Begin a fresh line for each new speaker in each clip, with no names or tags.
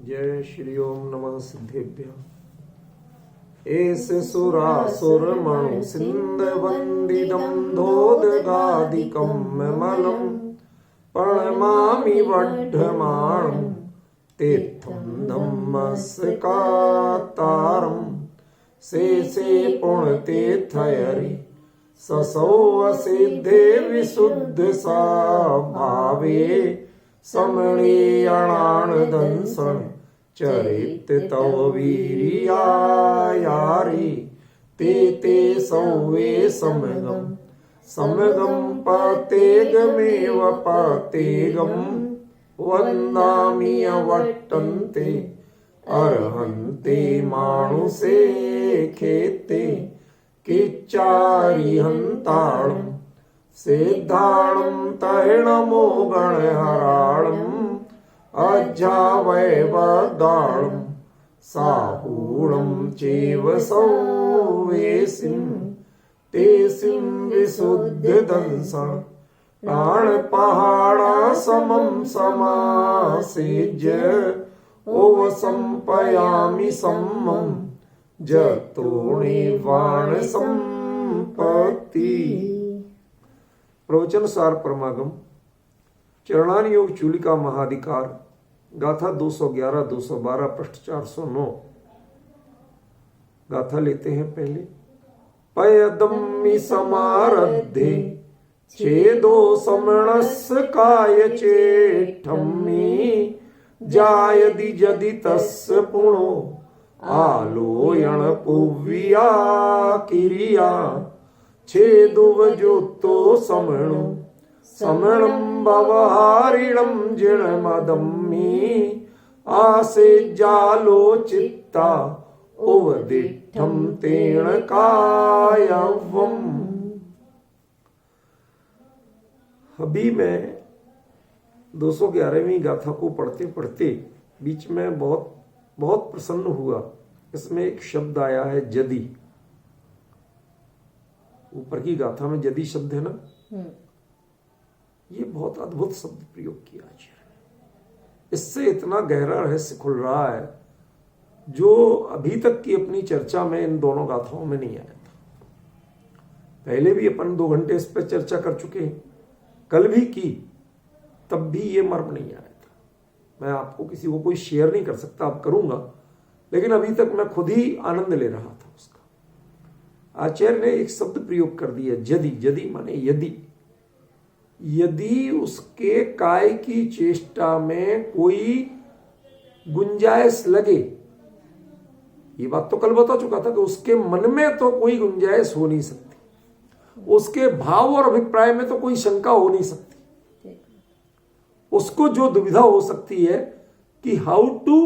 जय श्री ओम नमः सिद्धेभ्य। एस सुरासुर मणु सिंध वंदिदं धोदगादिकं मलम् प्रणमामि वड्ढमाणं तीर्थं धम्मस्कातारं शेषे पुण्यतीर्थयरि ससौ असिद्धे विशुद्ध सा भावे समणीयणानदंसण चरित तव वीर्यायारि ते सौवे समगम पतेगमेव पतेगम वन्दामि अवट्टन्ते अर्हन्ते मानुषे खेते किच्चारिहन्ताणं सिद्धाणं तैणमो गणहराणम् अज्जावैवदाणं साहूणं चैव सौवेसिं तेसिं विशुद्धदंसं प्राणपहाणा समं समासेज्य ओवसंपयामि सम्मं जतो निर्वाण संपत्ति। प्रवचन सार परमागम चरणान योग चूलिका महाधिकार गाथा 211 212 पृष्ठ 409। गाथा लेते हैं पहले। पयदम्मि समारद्धे छेदो समणस्य काय चेष्ठम्मि जायदि जदि तस्य पुणो आलोयण पुव्या किरिया छेदुवजुतो समणो समणं भवहारिणं जिणमदम्मि आसे जालो चित्ता उवदिष्ठं तेण कायवम्। अभी मैं 211वीं गाथा को पढ़ते पढ़ते बीच में बहुत प्रसन्न हुआ। इसमें एक शब्द आया है जदि। ऊपर की गाथा में जदि शब्द है ना, ये बहुत अद्भुत शब्द प्रयोग किया आचार्य ने। इससे इतना गहरा रहस्य खुल रहा है जो अभी तक की अपनी चर्चा में इन दोनों गाथाओं में नहीं आया था। पहले भी अपन 2 घंटे इस पर चर्चा कर चुके हैं, कल भी की, तब भी ये मर्म नहीं आया था। मैं आपको किसी को कोई शेयर नहीं कर सकता, अब करूंगा, लेकिन अभी तक मैं खुद ही आनंद ले रहा था उसका। आचार्य ने एक शब्द प्रयोग कर दिया जदि। जदि माने यदि उसके काय की चेष्टा में कोई गुंजाइश लगे। ये बात तो कल बता चुका था कि उसके मन में तो कोई गुंजाइश हो नहीं सकती, उसके भाव और अभिप्राय में तो कोई शंका हो नहीं सकती। उसको जो दुविधा हो सकती है कि how to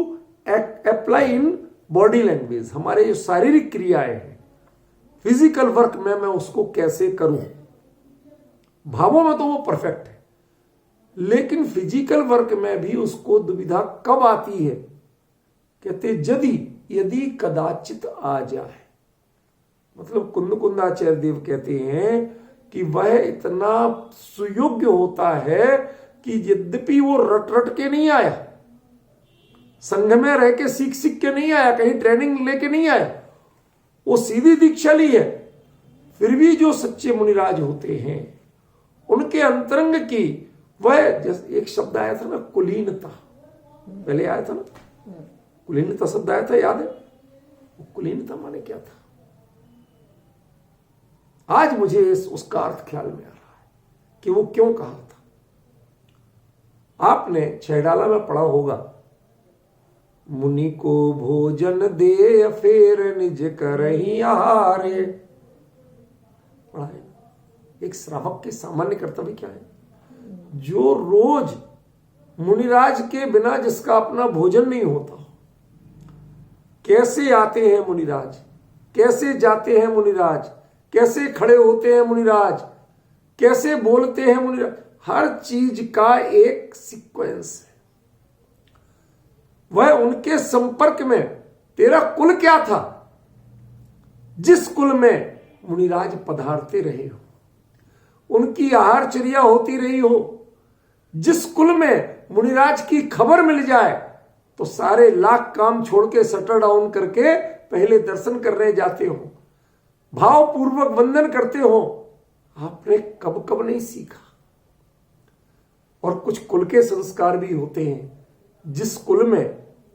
apply in body language, हमारे जो शारीरिक क्रियाएं हैं, फिजिकल वर्क में मैं उसको कैसे करूं। भावों में तो वो परफेक्ट है, लेकिन फिजिकल वर्क में भी उसको दुविधा कब आती है। कहते यदि कदाचित आ जाए। मतलब कुंदाचार्य देव कहते हैं कि वह इतना सुयोग्य होता है कि यद्यपि वो रट के नहीं आया, संघ में रह के सीख के नहीं आया, कहीं ट्रेनिंग लेके नहीं आया, वो सीधी दीक्षा ली है, फिर भी जो सच्चे मुनिराज होते हैं उनके अंतरंग की वह, जैसे एक शब्द आया था ना कुलीनता, पहले आया था ना कुलीनता शब्द आया था, याद है? कुलीनता माने क्या था? आज मुझे उसका अर्थ ख्याल में आ रहा है कि वो क्यों कहा था। आपने छहडाला में पढ़ा होगा, मुनि को भोजन दे फेर निज करहि आहारे। पढ़ा है। एक श्रावक के सामान्य कर्तव्य क्या है? जो रोज मुनिराज के बिना जिसका अपना भोजन नहीं होता, कैसे आते हैं मुनिराज, कैसे जाते हैं मुनिराज, कैसे खड़े होते हैं मुनिराज, कैसे बोलते हैं मुनिराज, हर चीज का एक सीक्वेंस है। वह उनके संपर्क में, तेरा कुल क्या था, जिस कुल में मुनिराज पधारते रहे हो, उनकी आहारचर्या होती रही हो, जिस कुल में मुनिराज की खबर मिल जाए तो सारे लाख काम छोड़ के शटर डाउन करके पहले दर्शन करने जाते हो, भावपूर्वक वंदन करते हो। आपने कब कब नहीं सीखा। और कुछ कुल के संस्कार भी होते हैं, जिस कुल में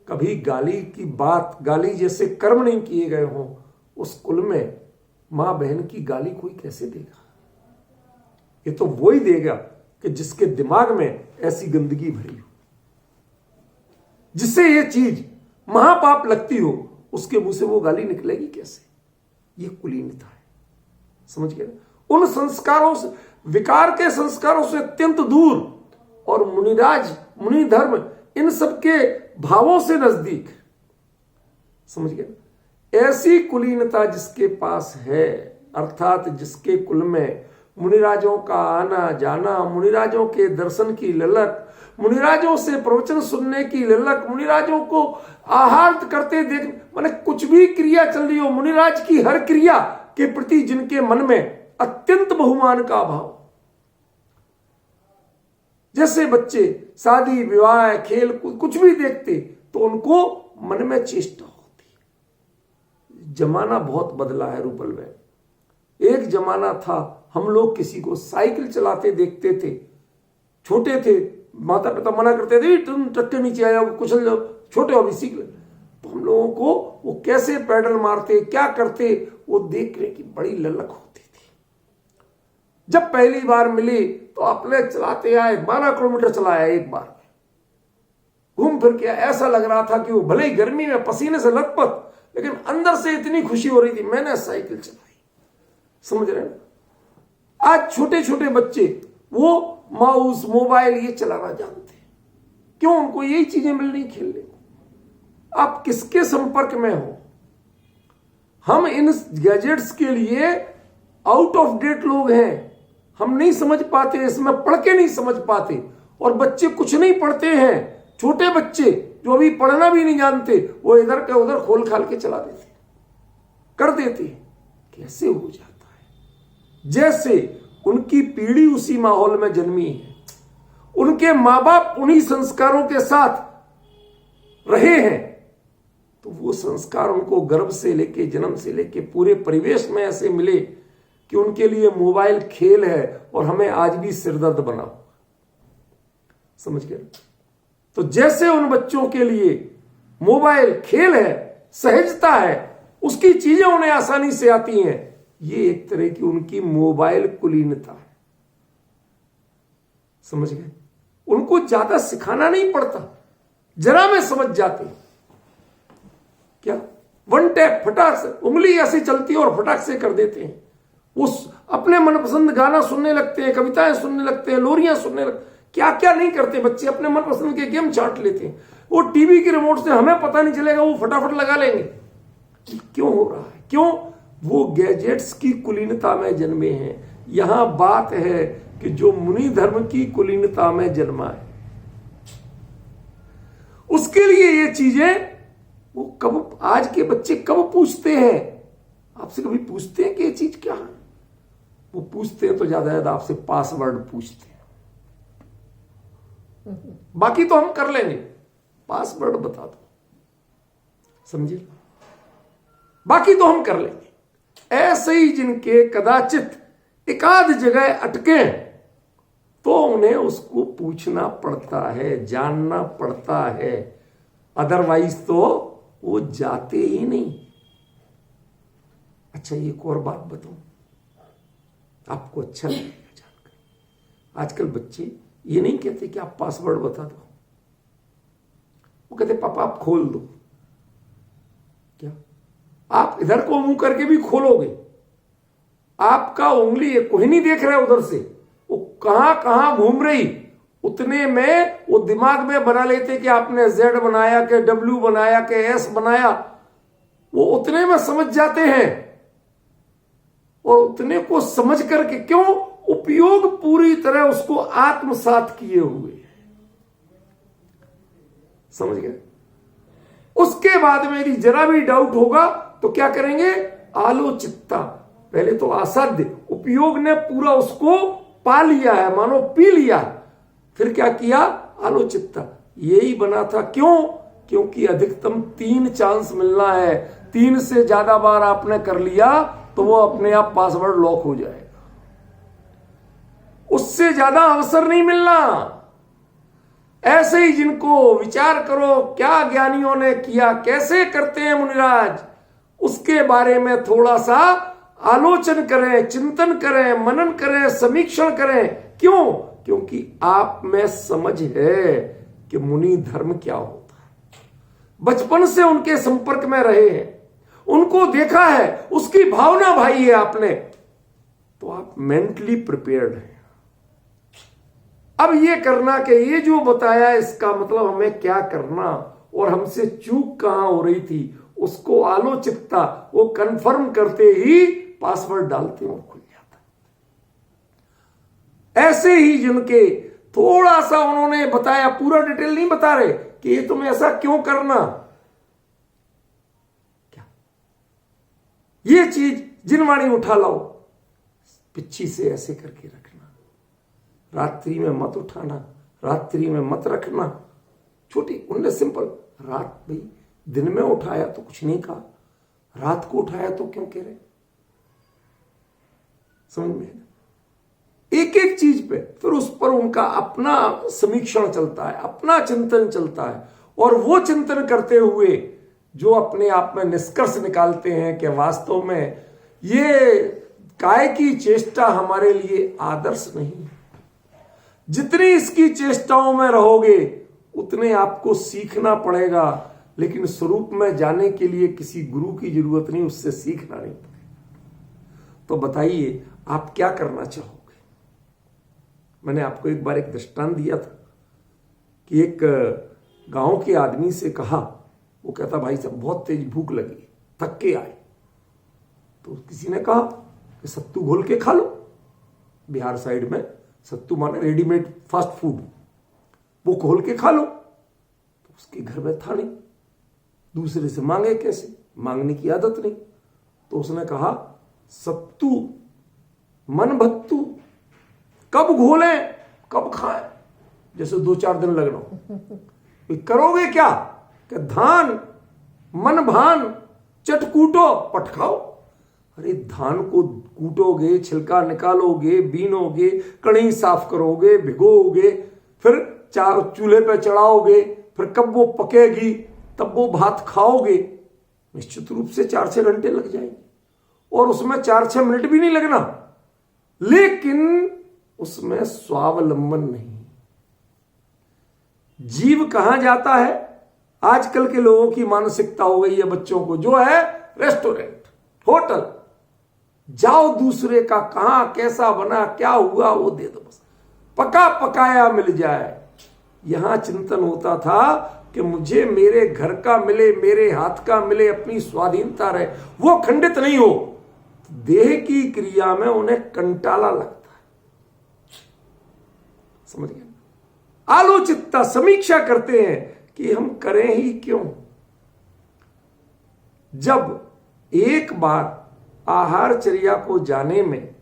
कभी गाली की बात, गाली जैसे कर्म नहीं किए गए हों, उस कुल में मां बहन की गाली कोई कैसे देगा? ये तो वो ही देगा कि जिसके दिमाग में ऐसी गंदगी भरी हो, जिससे ये चीज महापाप लगती हो, उसके मुंह से वो गाली निकलेगी कैसे? ये कुलीनता है। समझ गए? उन संस्कारों से, विकार के संस्कारों से अत्यंत दूर, और मुनिराज, मुनि धर्म इन सब के भावों से नजदीक। समझ गए? ऐसी कुलीनता जिसके पास है, अर्थात जिसके कुल में मुनिराजों का आना जाना, मुनिराजों के दर्शन की ललक, मुनिराजों से प्रवचन सुनने की ललक, मुनिराजों को आहार करते देख, माने कुछ भी क्रिया चल रही हो, मुनिराज की हर क्रिया के प्रति जिनके मन में अत्यंत बहुमान का भाव। जैसे बच्चे शादी विवाह खेल कुछ भी देखते तो उनको मन में चेष्टा होती है। जमाना बहुत बदला है रूपल में। एक जमाना था, हम लोग किसी को साइकिल चलाते देखते थे, छोटे थे, माता पिता मना करते थे तुम ट्रक के नीचे आया कुचल जाओ, छोटे हो अभी सीख ले। तो हम लोगों को वो कैसे पैडल मारते, क्या करते, वो देखने की बड़ी ललक होती थी। जब पहली बार मिली तो अपने चलाते आए, 12 किलोमीटर चलाया एक बार में, घूम फिर के। ऐसा लग रहा था कि वो भले ही गर्मी में पसीने से लथपथ, लेकिन अंदर से इतनी खुशी हो रही थी, मैंने साइकिल चलाई। समझ रहे हैं? आज छोटे छोटे बच्चे वो माउस मोबाइल ये चलाना जानते हैं। क्यों? उनको यही चीजें मिल रही खेलने को। आप किसके संपर्क में हो? हम इन गैजेट्स के लिए आउट ऑफ डेट लोग हैं। हम नहीं समझ पाते, इसमें पढ़ के नहीं समझ पाते। और बच्चे कुछ नहीं पढ़ते हैं, छोटे बच्चे जो अभी पढ़ना भी नहीं जानते, वो इधर के उधर खोल खाल के चला देते, कर देते। कैसे हो जाता है? जैसे उनकी पीढ़ी उसी माहौल में जन्मी है, उनके मां बाप उन्हीं संस्कारों के साथ रहे हैं, तो वो संस्कार उनको गर्भ से लेके, जन्म से लेके पूरे परिवेश में ऐसे मिले कि उनके लिए मोबाइल खेल है और हमें आज भी सिरदर्द बना। समझ गए? तो जैसे उन बच्चों के लिए मोबाइल खेल है, सहजता है, उसकी चीजें उन्हें आसानी से आती हैं, ये एक तरह की उनकी मोबाइल कुलीनता है। समझ गए? उनको ज्यादा सिखाना नहीं पड़ता, जरा में समझ जाते। क्या? वन टैप, फटाक से उंगली ऐसी चलती है और फटाक से कर देते हैं। उस अपने मनपसंद गाना सुनने लगते हैं, कविताएं सुनने लगते हैं, लोरियां सुनने लगते, क्या क्या नहीं करते बच्चे। अपने मनपसंद के गेम चाट लेते हैं। वो टीवी के रिमोट से हमें पता नहीं चलेगा, वो फटाफट लगा लेंगे। क्यों हो रहा है? क्यों? वो गैजेट्स की कुलीनता में जन्मे हैं। यहां बात है कि जो मुनि धर्म की कुलीनता में जन्मा है, उसके लिए ये चीजें वो कब, आज के बच्चे कब पूछते हैं? आपसे कभी पूछते हैं कि ये चीज क्या है? वो पूछते हैं तो ज्यादा आपसे पासवर्ड पूछते हैं। बाकी तो हम कर लेंगे, पासवर्ड बता दो। समझिए? बाकी तो हम कर लेंगे। ऐसे ही जिनके कदाचित एकाध जगह अटके तो उन्हें उसको पूछना पड़ता है, जानना पड़ता है, अदरवाइज तो वो जाते ही नहीं। अच्छा, एक और बात बताऊं, आपको अच्छा लगेगा जानकर। आजकल बच्चे ये नहीं कहते कि आप पासवर्ड बता दो, वो कहते पापा आप खोल दो। क्या? आप इधर को मुंह करके भी खोलोगे, आपका उंगली कोई नहीं देख रहा है उधर से, वो कहां कहां घूम रही, उतने में वो दिमाग में बना लेते कि आपने Z बनाया कि W बनाया कि S बनाया, वो उतने में समझ जाते हैं। और उतने को समझ करके, क्यों? उपयोग पूरी तरह उसको आत्मसात किए हुए। समझ गए? उसके बाद में यदि जरा भी डाउट होगा तो क्या करेंगे? आलोचित्ता। पहले तो असाध्य, उपयोग ने पूरा उसको पा लिया है, मानो पी लिया। फिर क्या किया? आलोचित्ता। यही बना था। क्यों? क्योंकि अधिकतम 3 चांस मिलना है। 3 से ज्यादा बार आपने कर लिया तो वो अपने आप पासवर्ड लॉक हो जाएगा, उससे ज्यादा अवसर नहीं मिलना। ऐसे ही जिनको विचार करो क्या ज्ञानियों ने किया, कैसे करते हैं मुनिराज, उसके बारे में थोड़ा सा आलोचन करें, चिंतन करें, मनन करें, समीक्षण करें। क्यों? क्योंकि आप में समझ है कि मुनि धर्म क्या होता है। बचपन से उनके संपर्क में रहे हैं, उनको देखा है, उसकी भावना भाई है आपने, तो आप मेंटली प्रिपेयर्ड हैं। अब ये करना कि ये जो बताया इसका मतलब हमें क्या करना और हमसे चूक कहां हो रही थी, उसको आलोचिकता वो कंफर्म करते ही पासवर्ड डालते और खुल जाता। ऐसे ही जिनके थोड़ा सा उन्होंने बताया, पूरा डिटेल नहीं बता रहे कि ये तुम ऐसा क्यों करना, क्या ये चीज जिनवाणी उठा लाओ, पिच्छी से ऐसे करके रखना, रात्रि में मत उठाना, रात्रि में मत रखना। छोटी उनने सिंपल, रात भाई दिन में उठाया तो कुछ नहीं कहा, रात को उठाया तो क्यों कह रहे, समझ में? एक एक चीज पे फिर उस पर उनका अपना समीक्षण चलता है, अपना चिंतन चलता है, और वो चिंतन करते हुए जो अपने आप में निष्कर्ष निकालते हैं कि वास्तव में ये काय की चेष्टा हमारे लिए आदर्श नहीं। जितनी इसकी चेष्टाओं में रहोगे उतने आपको सीखना पड़ेगा, लेकिन स्वरूप में जाने के लिए किसी गुरु की जरूरत नहीं, उससे सीखना नहीं पड़ेगा। तो बताइए आप क्या करना चाहोगे? मैंने आपको एक बार एक दृष्टांत दिया था कि एक गांव के आदमी से कहा, वो कहता भाई साहब बहुत तेज भूख लगी, थक के आए, तो किसी ने कहा कि सत्तू घोल के खा लो। बिहार साइड में सत्तू माने रेडीमेड फास्ट फूड, वो घोल के खा लो। तो उसके घर में था नहीं, दूसरे से मांगे कैसे, मांगने की आदत नहीं। तो उसने कहा सत्तू मन भत्तू, कब घोलें कब खाएं, जैसे 2-4 दिन लगना। करोगे क्या कि धान मन भान चटकूटो पट खाओ। अरे धान को कूटोगे, छिलका निकालोगे, बीनोगे, कड़ी साफ करोगे, भिगोगे, फिर चूल्हे पे चढ़ाओगे, फिर कब वो पकेगी तब वो भात खाओगे, निश्चित रूप से 4-6 घंटे लग जाएंगे, और उसमें 4-6 मिनट भी नहीं लगना, लेकिन उसमें स्वावलंबन नहीं। जीव कहां जाता है? आजकल के लोगों की मानसिकता हो गई है बच्चों को, जो है रेस्टोरेंट, होटल, जाओ दूसरे का कहां कैसा बना क्या हुआ वो दे दो, बस पका पकाया मिल जाए। यहां चिंतन होता था कि मुझे मेरे घर का मिले, मेरे हाथ का मिले, अपनी स्वाधीनता रहे, वो खंडित नहीं हो। देह की क्रिया में उन्हें कंटाला लगता है, समझ गए? आलोचितता, समीक्षा करते हैं कि हम करें ही क्यों। जब एक बार आहारचर्या को जाने में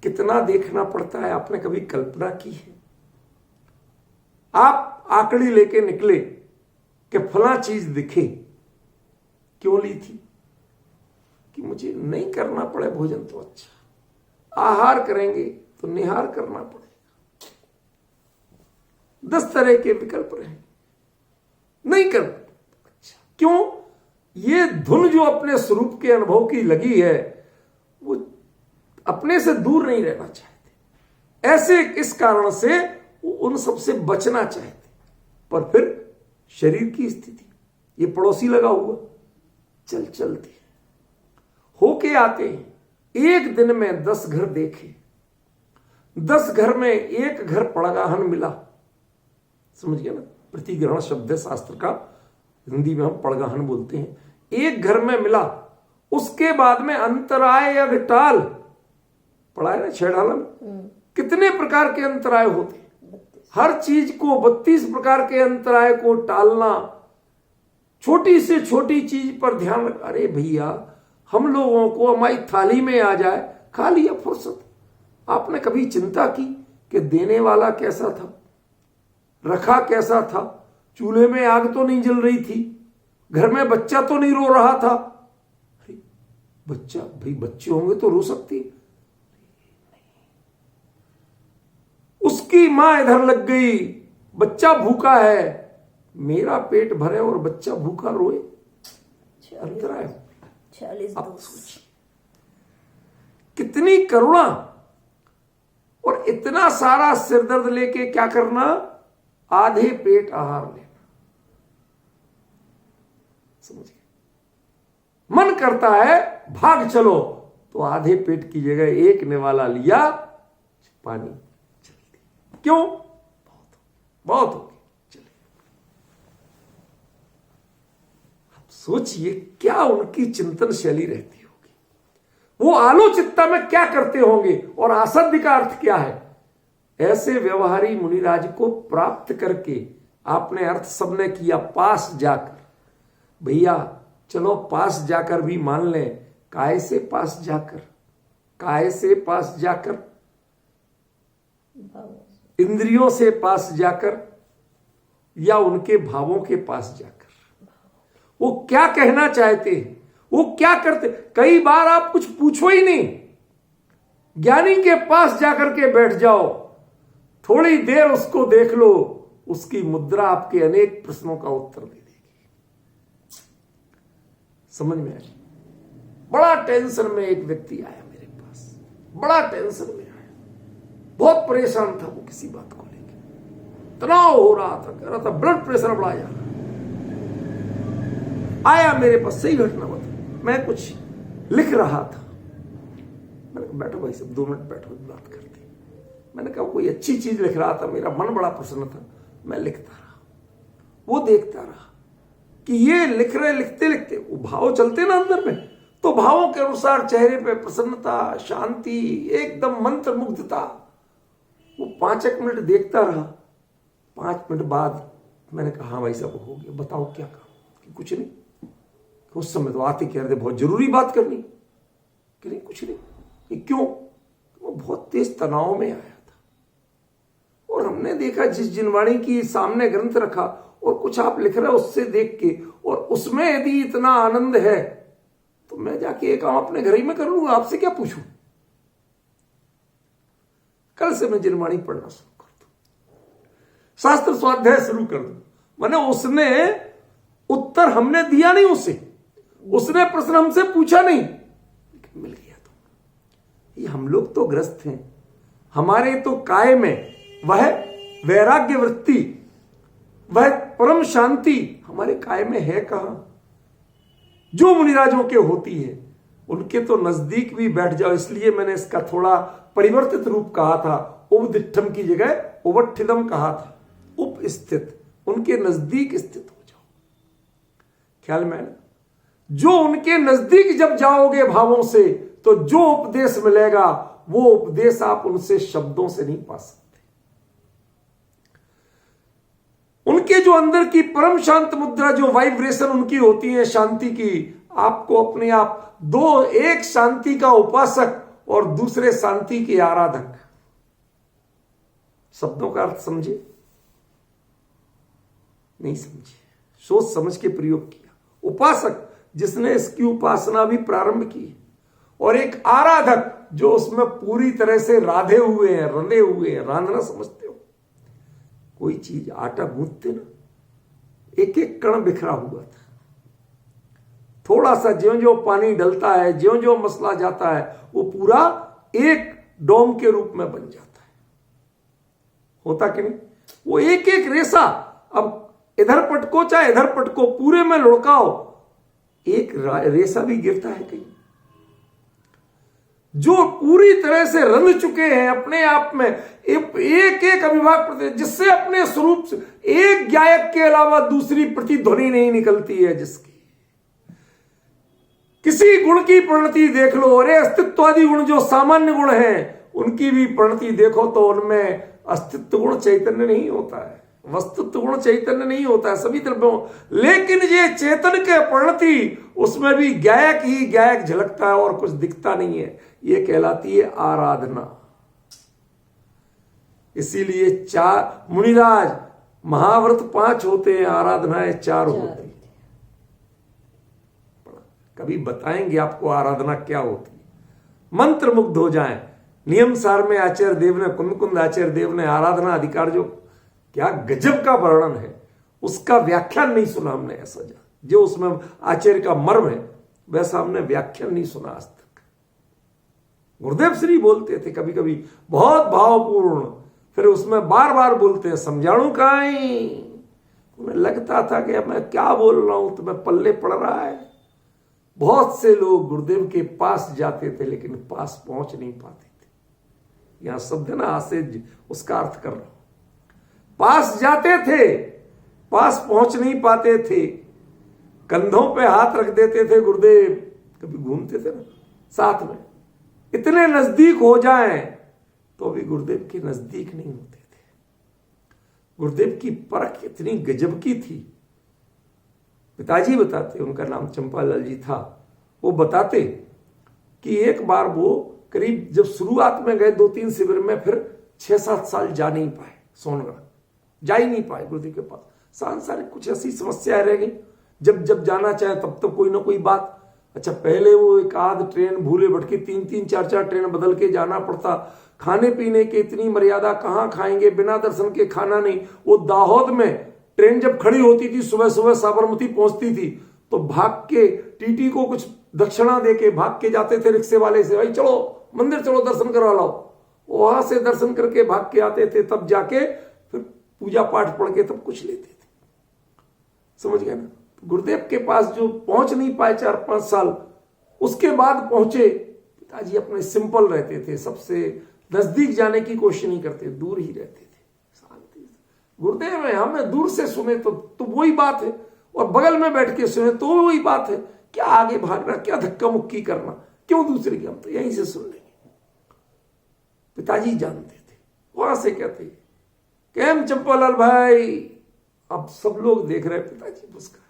कितना देखना पड़ता है, आपने कभी कल्पना की है? आप आकड़ी लेके निकले कि फला चीज दिखे, क्यों ली थी? कि मुझे नहीं करना पड़े भोजन तो अच्छा, आहार करेंगे तो निहार करना पड़ेगा। 10 तरह के विकल्प रहे, नहीं करना अच्छा, क्यों? ये धुन जो अपने स्वरूप के अनुभव की लगी है, वो अपने से दूर नहीं रहना चाहते। ऐसे इस कारण से वो उन सबसे बचना चाहते, पर फिर शरीर की स्थिति, ये पड़ोसी लगा हुआ, चलती है, होके आते हैं। एक दिन में 10 घर देखे, 10 घर में एक घर पड़गाहन मिला, समझ गया ना? प्रतिग्रहण शब्द है शास्त्र का, हिंदी में हम पड़गाहन बोलते हैं। एक घर में मिला, उसके बाद में अंतराय या विटाल पढ़ा है ना छेड़ाला में, कितने प्रकार के अंतराय होते, हर चीज को 32 प्रकार के अंतराय को टालना, छोटी से छोटी चीज पर ध्यान रख। अरे भैया, हम लोगों को हमारी थाली में आ जाए, खा लिया फुर्सत। आपने कभी चिंता की कि देने वाला कैसा था, रखा कैसा था? चूल्हे में आग तो नहीं जल रही थी, घर में बच्चा तो नहीं रो रहा था। अरे बच्चा, भाई बच्चे होंगे तो रो सकती, उसकी मां इधर लग गई, बच्चा भूखा है, मेरा पेट भरे और बच्चा भूखा रोए, अंतर है। अब सोचिए कितनी करुणा, और इतना सारा सिरदर्द लेके क्या करना, आधे पेट आहार लेना। समझिए, मन करता है भाग चलो, तो आधे पेट की जगह एक निवाला लिया, पानी जल्दी, क्यों, बहुत हो गई, चले। अब सोचिए क्या उनकी चिंतन शैली रहती होगी, वो आलोचितता में क्या करते होंगे, और आसद्य का अर्थ क्या है। ऐसे व्यवहारी मुनिराज को प्राप्त करके आपने अर्थ सबने किया, पास जाकर, भैया चलो पास जाकर भी मान लें, काय से पास जाकर, काय से पास जाकर, इंद्रियों से पास जाकर या उनके भावों के पास जाकर। वो क्या कहना चाहते हैं, वो क्या करते, कई बार आप कुछ पूछो ही नहीं, ज्ञानी के पास जाकर के बैठ जाओ, थोड़ी देर उसको देख लो, उसकी मुद्रा आपके अनेक प्रश्नों का उत्तर दे देगी। समझ में आया। बड़ा टेंशन में एक व्यक्ति आया मेरे पास, बड़ा टेंशन में आया, बहुत परेशान था वो किसी बात को लेकर, तनाव हो रहा था, कह रहा था ब्लड प्रेशर बढ़ा जा रहा। आया मेरे पास, सही घटना बता, मैं कुछ लिख रहा था, मैंने कहा बैठो भाई साहब 2 मिनट बैठो, बात करते। मैंने कहा कोई अच्छी चीज लिख रहा था, मेरा मन बड़ा प्रसन्न था, मैं लिखता रहा, वो देखता रहा कि ये लिख रहे, लिखते लिखते वो भाव चलते ना अंदर में, तो भावों के अनुसार चेहरे पे प्रसन्नता, शांति, एकदम मंत्र मुग्धता। वो 5 मिनट देखता रहा, 5 मिनट बाद मैंने कहा हाँ भाई साहब हो गया, बताओ क्या काम, कि कुछ नहीं। उस समय तो आते कह रहे थे बहुत जरूरी बात करनी, कि नहीं कुछ नहीं। ये क्यों, वो बहुत तेज तनाव में आया था, और हमने देखा जिस जिनवाणी की सामने ग्रंथ रखा और कुछ आप लिख रहे हो उससे देख के, और उसमें यदि इतना आनंद है तो मैं जाके एक काम अपने घर ही में कर लूंगा, आपसे क्या पूछूं। कल से मैं जिनवाणी पढ़ना शुरू कर दूं, शास्त्र स्वाध्याय शुरू कर दूं। माने उसने उत्तर हमने दिया नहीं, उसने प्रश्न हमसे पूछा नहीं, मिल गया। तो ये हम लोग तो ग्रस्त हैं, हमारे तो काय में वह वैराग्य वृत्ति, वह परम शांति हमारे काय में है कहां। जो मुनिराजों के होती है उनके तो नजदीक भी बैठ जाओ, इसलिए मैंने इसका थोड़ा परिवर्तित रूप कहा था, उपदिष्ठम की जगह उपठिदम कहा था। उपस्थित, उनके नजदीक स्थित हो जाओ। ख्याल में ना, जो उनके नजदीक जब जाओगे भावों से, तो जो उपदेश मिलेगा वो उपदेश आप उनसे शब्दों से नहीं पा सकते। उनके जो अंदर की परम शांत मुद्रा, जो वाइब्रेशन उनकी होती है शांति की, आपको अपने आप दो, एक शांति का उपासक और दूसरे शांति के आराधक। शब्दों का अर्थ समझे, नहीं समझे, सोच समझ के प्रयोग किया। उपासक जिसने इसकी उपासना भी प्रारंभ की, और एक आराधक जो उसमें पूरी तरह से राधे हुए हैं, रंधे हुए हैं। रांधना समझते हो, कोई चीज आटा गूंथते ना, एक एक कण बिखरा हुआ था, थोड़ा सा ज्यों ज्यों पानी डलता है, ज्यों ज्यों मसला जाता है, वो पूरा एक डोम के रूप में बन जाता है। होता कि नहीं, वो एक एक रेसा, अब इधर पटको चाहे इधर पटको, पूरे में लुढ़काओ, एक रेसा भी गिरता है कहीं। जो पूरी तरह से रंध चुके हैं अपने आप में, एक एक अविभाग प्रति, जिससे अपने स्वरूप से एक गायक के अलावा दूसरी प्रतिध्वनि नहीं निकलती है, जिसकी किसी गुण की परिणति देख लो, अरे अस्तित्वादी गुण जो सामान्य गुण हैं उनकी भी परिणति देखो, तो उनमें अस्तित्व गुण चैतन्य नहीं होता है, वस्तुत्व गुण चैतन्य नहीं होता है सभी द्रव्यों। लेकिन ये चेतन के परिणति, उसमें भी गायक ही गायक झलकता है और कुछ दिखता नहीं है। ये कहलाती है आराधना। इसीलिए मुनिराज महाव्रत 5 होते हैं, आराधनाएं 4 होती हैं। कभी बताएंगे आपको आराधना क्या होती है, मंत्र मुग्ध हो जाएं। नियम सार में आचार्य देव ने, कुंद आचार्य देव ने आराधना अधिकार जो क्या गजब का वर्णन है, उसका व्याख्यान नहीं सुना हमने ऐसा। जो उसमें आचार्य का मर्म है वैसा हमने व्याख्यान नहीं सुना आज तक। गुरुदेव श्री बोलते थे कभी कभी बहुत भावपूर्ण, फिर उसमें बार बार बोलते हैं समझाणु काई। उन्हें लगता था कि मैं क्या बोल रहा हूं, तुम्हें पल्ले पड़ रहा है। बहुत से लोग गुरुदेव के पास जाते थे लेकिन पास पहुंच नहीं पाते थे। यहां शब्द ना आसेज, उसका अर्थ कर रहा हूं। पास जाते थे, पास पहुंच नहीं पाते थे, कंधों पे हाथ रख देते थे गुरुदेव, कभी घूमते थे ना साथ में, इतने नजदीक हो जाएं तो भी गुरुदेव के नजदीक नहीं होते थे। गुरुदेव की परख इतनी गजब की थी। पिताजी बताते, उनका नाम चंपालाल जी था, वो बताते कि एक बार वो करीब जब शुरुआत में गए 2-3 शिविर में, फिर 6-7 साल जा नहीं पाए, सोनगढ़ जा ही नहीं पाए गुरुदेव के पास। सांसारिक कुछ ऐसी समस्याएं रह गई, जब जब जाना चाहे तब तब कोई ना कोई बात। अच्छा, पहले वो एक आध ट्रेन भूले भटके 3-3, 4-4 ट्रेन बदल के जाना पड़ता। खाने पीने की इतनी मर्यादा, कहाँ खाएंगे, बिना दर्शन के खाना नहीं। वो दाहोद में ट्रेन जब खड़ी होती थी, सुबह सुबह साबरमती पहुंचती थी, तो भाग के टीटी को कुछ दक्षिणा दे के भाग के जाते थे रिक्शे वाले से, भाई चलो मंदिर चलो दर्शन करवा लाओ। वहां से दर्शन करके भाग के आते थे, तब जाके फिर पूजा पाठ पढ़ के तब कुछ लेते थे। समझ गए ना। गुरुदेव के पास जो पहुंच नहीं पाए 4-5 साल, उसके बाद पहुंचे। पिताजी अपने सिंपल रहते थे, सबसे नजदीक जाने की कोशिश नहीं करते, दूर ही रहते थे शांति से। गुरुदेव है, हमें दूर से सुने तो वही बात है, और बगल में बैठ के सुने तो वही बात है। क्या आगे भागना, क्या धक्का मुक्की करना, क्यों दूसरे की, हम तो यहीं से सुन लेंगे। पिताजी जानते थे। वहां से कहते केम चंपालाल भाई, अब सब लोग देख रहे पिताजी मुस्कुरा।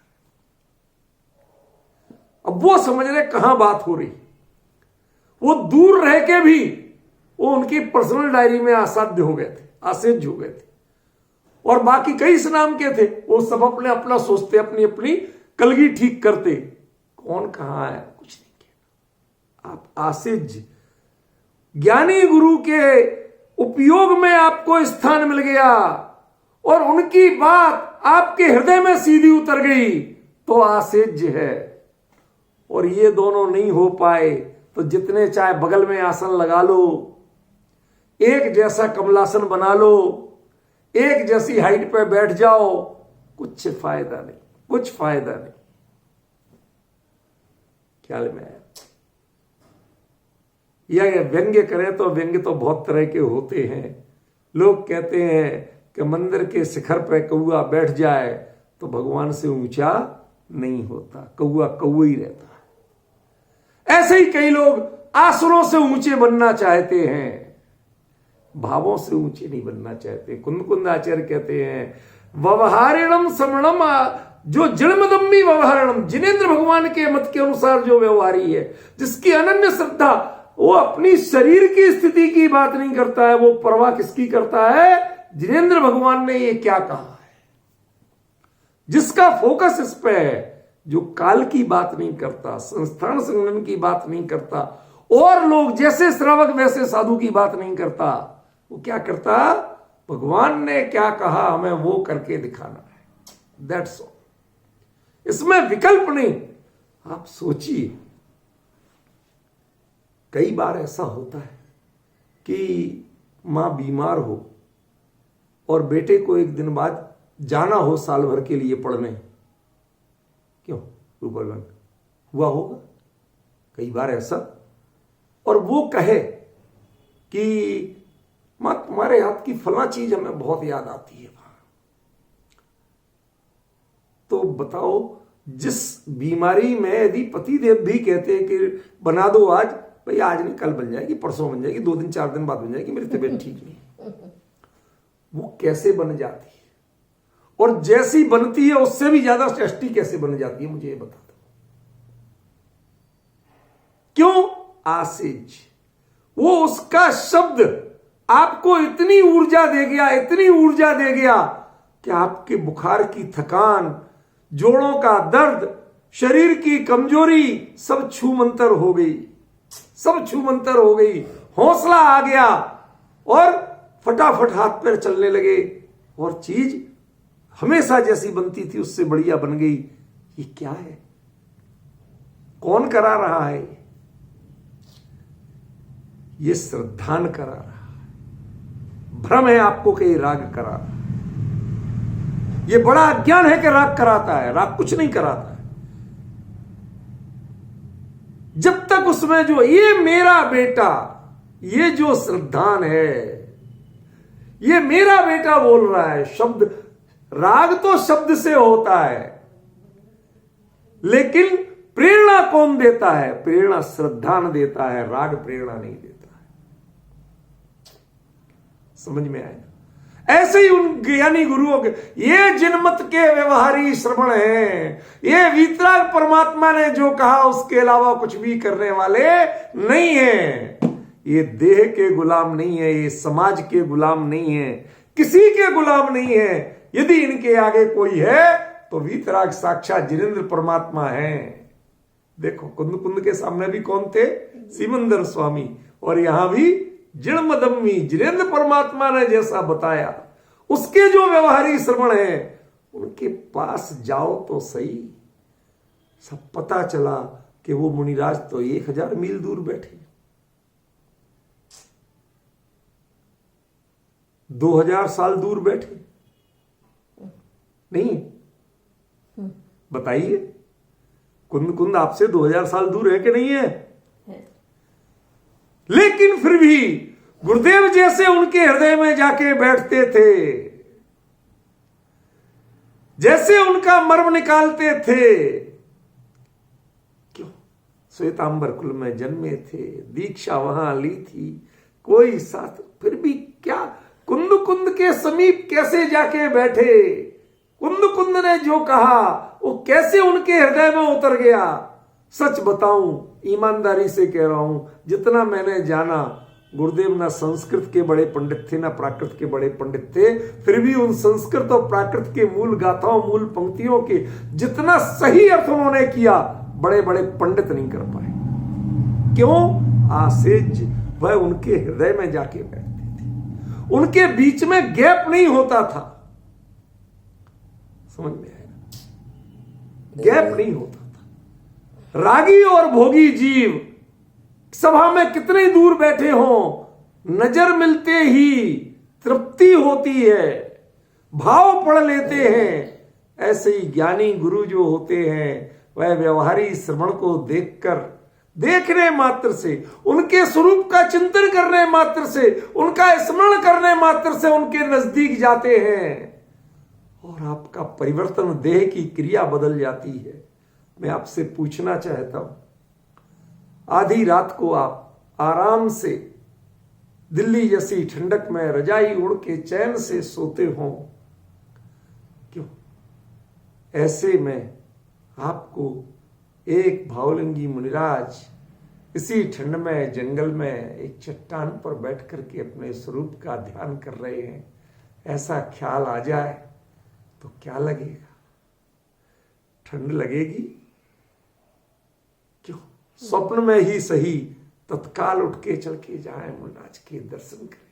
अब वो समझ रहे कहां बात हो रही। वो दूर रह के भी वो उनकी पर्सनल डायरी में आसाध्य हो गए थे, आसेज हो गए थे। और बाकी कई इस नाम के थे, वो सब अपने अपना सोचते, अपनी अपनी कलगी ठीक करते। कौन कहां है कुछ नहीं कहना। आप आसेज, ज्ञानी गुरु के उपयोग में आपको स्थान मिल गया और उनकी बात आपके हृदय में सीधी उतर गई तो आसेज है। और ये दोनों नहीं हो पाए तो जितने चाहे बगल में आसन लगा लो, एक जैसा कमलासन बना लो, एक जैसी हाइट पे बैठ जाओ, कुछ फायदा नहीं, कुछ फायदा नहीं। ख्याल में आया। या व्यंग्य करें तो व्यंग्य तो बहुत तरह के होते हैं। लोग कहते हैं कि मंदिर के शिखर पे कौआ बैठ जाए तो भगवान से ऊंचा नहीं होता, कौआ कौआ ही रहता है। ऐसे ही कई लोग आसनों से ऊंचे बनना चाहते हैं, भावों से ऊंचे नहीं बनना चाहते। कुंद आचार्य कहते हैं व्यवहारिणम समणम, जो जन्मदम्मी व्यवहारिणम, जिनेन्द्र भगवान के मत के अनुसार जो व्यवहारी है, जिसकी अनन्य श्रद्धा, वो अपनी शरीर की स्थिति की बात नहीं करता है, वो परवाह किसकी करता है, जिनेन्द्र भगवान ने ये क्या कहा है। जिसका फोकस इस पे है, जो काल की बात नहीं करता, संस्थान संगठन की बात नहीं करता, और लोग जैसे श्रावक वैसे साधु की बात नहीं करता, वो क्या करता, भगवान ने क्या कहा हमें वो करके दिखाना है। दैट्स ऑल, इसमें विकल्प नहीं। आप सोचिए, कई बार ऐसा होता है कि मां बीमार हो और बेटे को एक दिन बाद जाना हो साल भर के लिए पढ़ने, क्यों रूपलवन हुआ होगा कई बार ऐसा, और वो कहे कि मां तुम्हारे हाथ की फला चीज हमें बहुत याद आती है। तो बताओ, जिस बीमारी में यदि पतिदेव भी कहते हैं कि बना दो आज, भाई आज नहीं कल बन जाएगी, परसों बन जाएगी, 2 दिन 4 दिन बाद बन जाएगी, मेरी तबीयत ठीक नहीं, वो कैसे बन जाती है, और जैसी बनती है उससे भी ज्यादा टेस्टी कैसे बन जाती है, मुझे ये बता दो। क्यों? आसेज, वो उसका शब्द आपको इतनी ऊर्जा दे गया, इतनी ऊर्जा दे गया, कि आपके बुखार की थकान, जोड़ों का दर्द, शरीर की कमजोरी सब छूमंतर हो गई, सब छूमंतर हो गई। हौसला आ गया और फटाफट हाथ पैर चलने लगे और चीज हमेशा जैसी बनती थी उससे बढ़िया बन गई। ये क्या है? कौन करा रहा है? ये श्रद्धान करा रहा है। भ्रम है आपको कि राग करा रहा है। ये बड़ा अज्ञान है कि राग कराता है। राग कुछ नहीं कराता है। जब तक उसमें जो ये मेरा बेटा, ये जो श्रद्धान है, ये मेरा बेटा बोल रहा है, शब्द, राग तो शब्द से होता है, लेकिन प्रेरणा कौन देता है? प्रेरणा श्रद्धान देता है, राग प्रेरणा नहीं देता है। समझ में आया? ऐसे ही उन ज्ञानी गुरुओं के ये जिनमत के व्यवहारी श्रवण हैं, ये वीतराग परमात्मा ने जो कहा उसके अलावा कुछ भी करने वाले नहीं है। ये देह के गुलाम नहीं है, ये समाज के गुलाम नहीं है, किसी के गुलाम नहीं है। यदि इनके आगे कोई है तो वीतराग साक्षात जिनेंद्र परमात्मा है। देखो कुंद कुंद के सामने भी कौन थे? सिमंदर स्वामी। और यहां भी जिणमदम्मी जिनेंद्र परमात्मा ने जैसा बताया, उसके जो व्यवहारी श्रवण है उनके पास जाओ तो सही। सब पता चला कि वो मुनिराज तो 1000 मील दूर बैठे, 2000 साल दूर बैठे। नहीं बताइए, कुंद कुंद आपसे 2000 साल दूर है कि नहीं है? लेकिन फिर भी गुरुदेव जैसे उनके हृदय में जाके बैठते थे, जैसे उनका मर्म निकालते थे। क्यों? श्वेतांबर कुल में जन्मे थे, दीक्षा वहां ली थी, कोई साथ, फिर भी क्या कुंद कुंद के समीप कैसे जाके बैठे? कुंद कुंद ने जो कहा वो कैसे उनके हृदय में उतर गया? सच बताऊं, ईमानदारी से कह रहा हूं, जितना मैंने जाना, गुरुदेव ना संस्कृत के बड़े पंडित थे ना प्राकृत के बड़े पंडित थे, फिर भी उन संस्कृत और प्राकृत के मूल गाथाओं, मूल पंक्तियों के जितना सही अर्थ उन्होंने किया, बड़े बड़े पंडित नहीं कर पाए। क्यों? आसेज वह उनके हृदय में जाके बैठते थे, उनके बीच में गैप नहीं होता था। समझ में आएगा? गैप नहीं होता था। रागी और भोगी जीव सभा में कितने दूर बैठे हों, नजर मिलते ही तृप्ति होती है, भाव पढ़ लेते हैं। ऐसे ही ज्ञानी गुरु जो होते हैं, वह व्यवहारी श्रवण को देखकर, देखने मात्र से, उनके स्वरूप का चिंतन करने मात्र से, उनका स्मरण करने मात्र से उनके नजदीक जाते हैं और आपका परिवर्तन, देह की क्रिया बदल जाती है। मैं आपसे पूछना चाहता हूं, आधी रात को आप आराम से दिल्ली जैसी ठंडक में रजाई ओढ़ के चैन से सोते हो, क्यों? ऐसे में आपको एक भावलिंगी मुनिराज इसी ठंड में जंगल में एक चट्टान पर बैठ करके अपने स्वरूप का ध्यान कर रहे हैं, ऐसा ख्याल आ जाए तो क्या लगेगा? ठंड लगेगी? क्यों? स्वप्न में ही सही तत्काल उठ के चल के जाए, मुनिराज के दर्शन करें।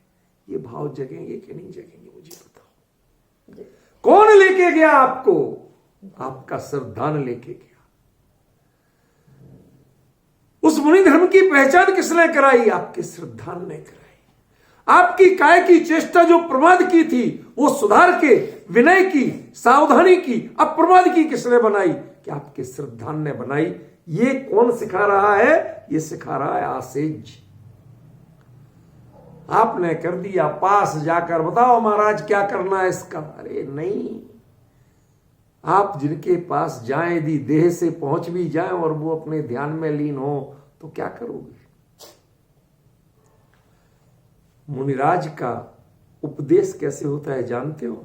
ये भाव जगेंगे कि नहीं जगेंगे? मुझे बताओ। कौन लेके गया आपको? आपका श्रद्धान लेके गया। उस मुनि धर्म की पहचान किसने कराई? आपके श्रद्धान ने कराई। आपकी काय की चेष्टा जो प्रमाद की थी, वो सुधार के, विनय की, सावधानी की, अप्रमाद की किसने बनाई? कि आपके श्रद्धान ने बनाई। ये कौन सिखा रहा है? ये सिखा रहा है आसेज। आपने कर दिया, पास जाकर बताओ महाराज क्या करना है इसका। अरे नहीं, आप जिनके पास जाएं, यदि देह से पहुंच भी जाएं और वो अपने ध्यान में लीन हो तो क्या करोगे? मुनिराज का उपदेश कैसे होता है जानते हो?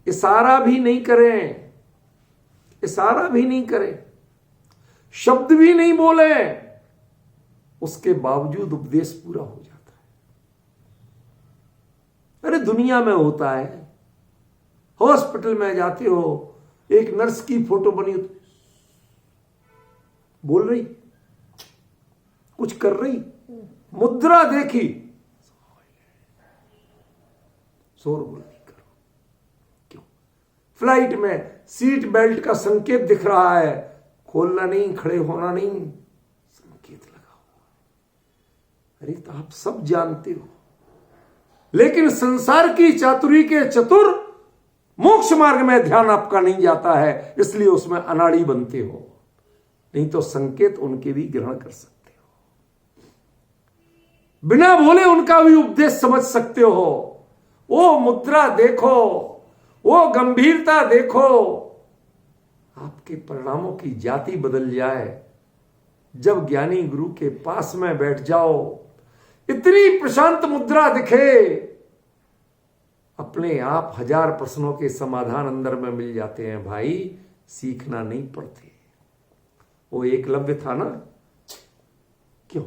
इशारा भी नहीं करें, इशारा भी नहीं करें, शब्द भी नहीं बोले, उसके बावजूद उपदेश पूरा हो जाता है। अरे दुनिया में होता है, हॉस्पिटल में जाते हो, एक नर्स की फोटो बनी, बोल रही, कुछ कर रही, मुद्रा देखी, शोर गुल नहीं करो। क्यों? फ्लाइट में सीट बेल्ट का संकेत दिख रहा है, खोलना नहीं, खड़े होना नहीं, संकेत लगा हुआ। अरे तो आप सब जानते हो, लेकिन संसार की चातुरी के चतुर मोक्ष मार्ग में ध्यान आपका नहीं जाता है, इसलिए उसमें अनाड़ी बनते हो। नहीं तो संकेत उनके भी ग्रहण कर सकते हो, बिना बोले उनका भी उपदेश समझ सकते हो। वो मुद्रा देखो, वो गंभीरता देखो, आपके परिणामों की जाति बदल जाए। जब ज्ञानी गुरु के पास में बैठ जाओ, इतनी प्रशांत मुद्रा दिखे, अपने आप 1000 प्रश्नों के समाधान अंदर में मिल जाते हैं। भाई सीखना नहीं पड़ते। वो एकलव्य था ना, क्यों?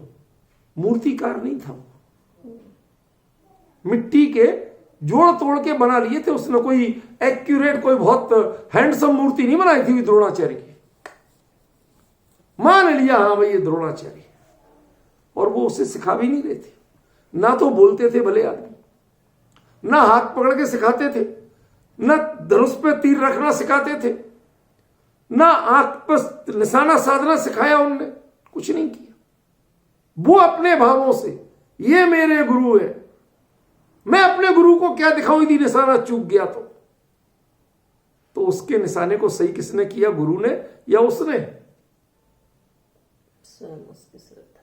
मूर्तिकार नहीं था, मिट्टी के जोड़ तोड़ के बना लिए थे उसने। कोई एक्यूरेट, कोई बहुत हैंडसम मूर्ति नहीं बनाई थी द्रोणाचार्य की। मान लिया हाँ भाई ये द्रोणाचार्य, और वो उसे सिखा भी नहीं रहे थे। ना तो बोलते थे भले आदमी, ना हाथ पकड़ के सिखाते थे, ना धनुष पे तीर रखना सिखाते थे, ना आंख पर निशाना साधना सिखाया उनने, कुछ नहीं किया। वो अपने भावों से, ये मेरे गुरु है, मैं अपने गुरु को क्या दिखाऊं यदि निशाना चूक गया तो उसके निशाने को सही किसने किया, गुरु ने या उसने?
स्वयं उसकी श्रद्धा।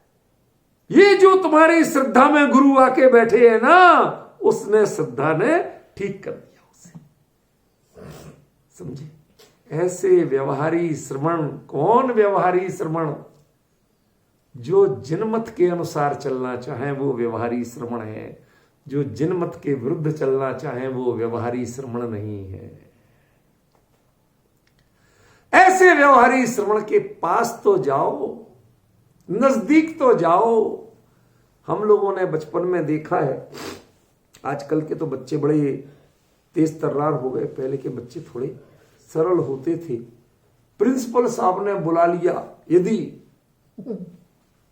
ये जो तुम्हारी श्रद्धा में गुरु आके बैठे हैं ना, उसने श्रद्धा ने ठीक कर दिया उसे। समझे? ऐसे व्यवहारी श्रवण, कौन व्यवहारी श्रवण? जो जिनमत के अनुसार चलना चाहे वो व्यवहारी श्रवण है, जो जिनमत के विरुद्ध चलना चाहे वो व्यवहारी श्रवण नहीं है। ऐसे व्यवहारी श्रवण के पास तो जाओ, नजदीक तो जाओ। हम लोगों ने बचपन में देखा है, आजकल के तो बच्चे बड़े तेज तर्रार हो गए, पहले के बच्चे थोड़े सरल होते थे। प्रिंसिपल साहब ने बुला लिया यदि,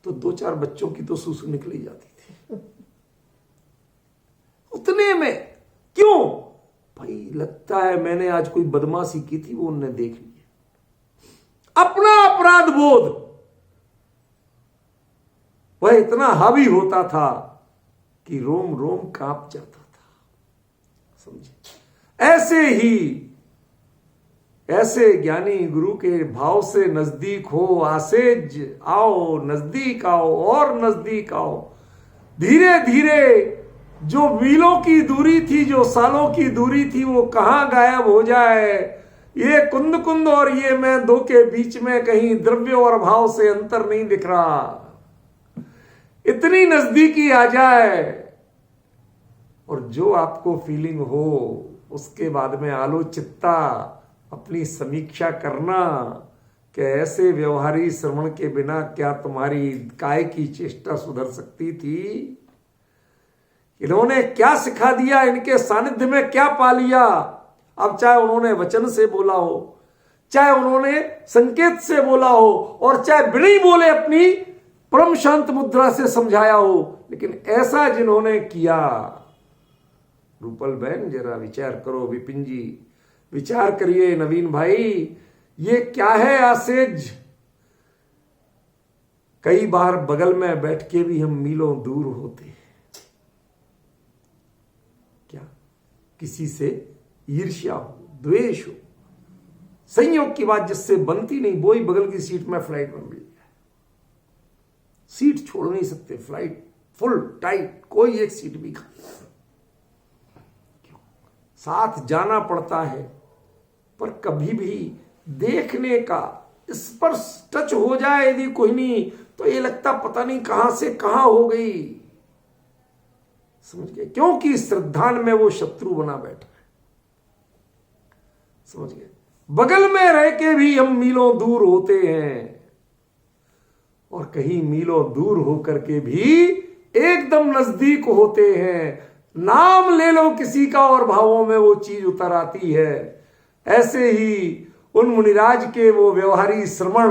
तो 2-4 बच्चों की तो सुसु निकली जाती थी उतने में। क्यों भाई? लगता है मैंने आज कोई बदमाशी की थी, वो उनने देख लिया। अपना अपराध बोध वह इतना हावी होता था कि रोम रोम कांप जाता था। समझे? ऐसे ज्ञानी गुरु के भाव से नजदीक हो, आसेज आओ, नजदीक आओ और नजदीक आओ। धीरे धीरे जो मीलों की दूरी थी, जो सालों की दूरी थी, वो कहां गायब हो जाए। ये कुंद कुंद और ये मैं दो के बीच में कहीं द्रव्य और भाव से अंतर नहीं दिख रहा। इतनी नजदीकी आ जाए, और जो आपको फीलिंग हो उसके बाद में आलोचित्ता अपनी समीक्षा करना कि ऐसे व्यवहारी श्रवण के बिना क्या तुम्हारी काय की चेष्टा सुधर सकती थी? इन्होंने क्या सिखा दिया, इनके सानिध्य में क्या पा लिया? अब चाहे उन्होंने वचन से बोला हो, चाहे उन्होंने संकेत से बोला हो, और चाहे बिना ही बोले अपनी परम शांत मुद्रा से समझाया हो, लेकिन ऐसा जिन्होंने किया, रूपल बहन जरा विचार करो, विपिन जी विचार करिए, नवीन भाई ये क्या है आसेज? कई बार बगल में बैठ के भी हम मीलों दूर होते हैं। क्या किसी से ईर्ष्या हो, द्वेष हो, संयोग की बात जिससे बनती नहीं, वो ही बगल की सीट में फ्लाइट में मिल जाए। सीट छोड़ नहीं सकते, फ्लाइट फुल टाइट, कोई एक सीट भी खाली। साथ जाना पड़ता है, पर कभी भी देखने का स्पर्श टच हो जाए यदि कोई नहीं, तो ये लगता पता नहीं कहां से कहां हो गई। समझ गए? क्योंकि श्रद्धान में वो शत्रु बना बैठा है। समझ गए? बगल में रह के भी हम मीलों दूर होते हैं, और कहीं मीलों दूर होकर के भी एकदम नजदीक होते हैं। नाम ले लो किसी का और भावों में वो चीज उतर आती है। ऐसे ही उन मुनिराज के वो व्यवहारी श्रवण,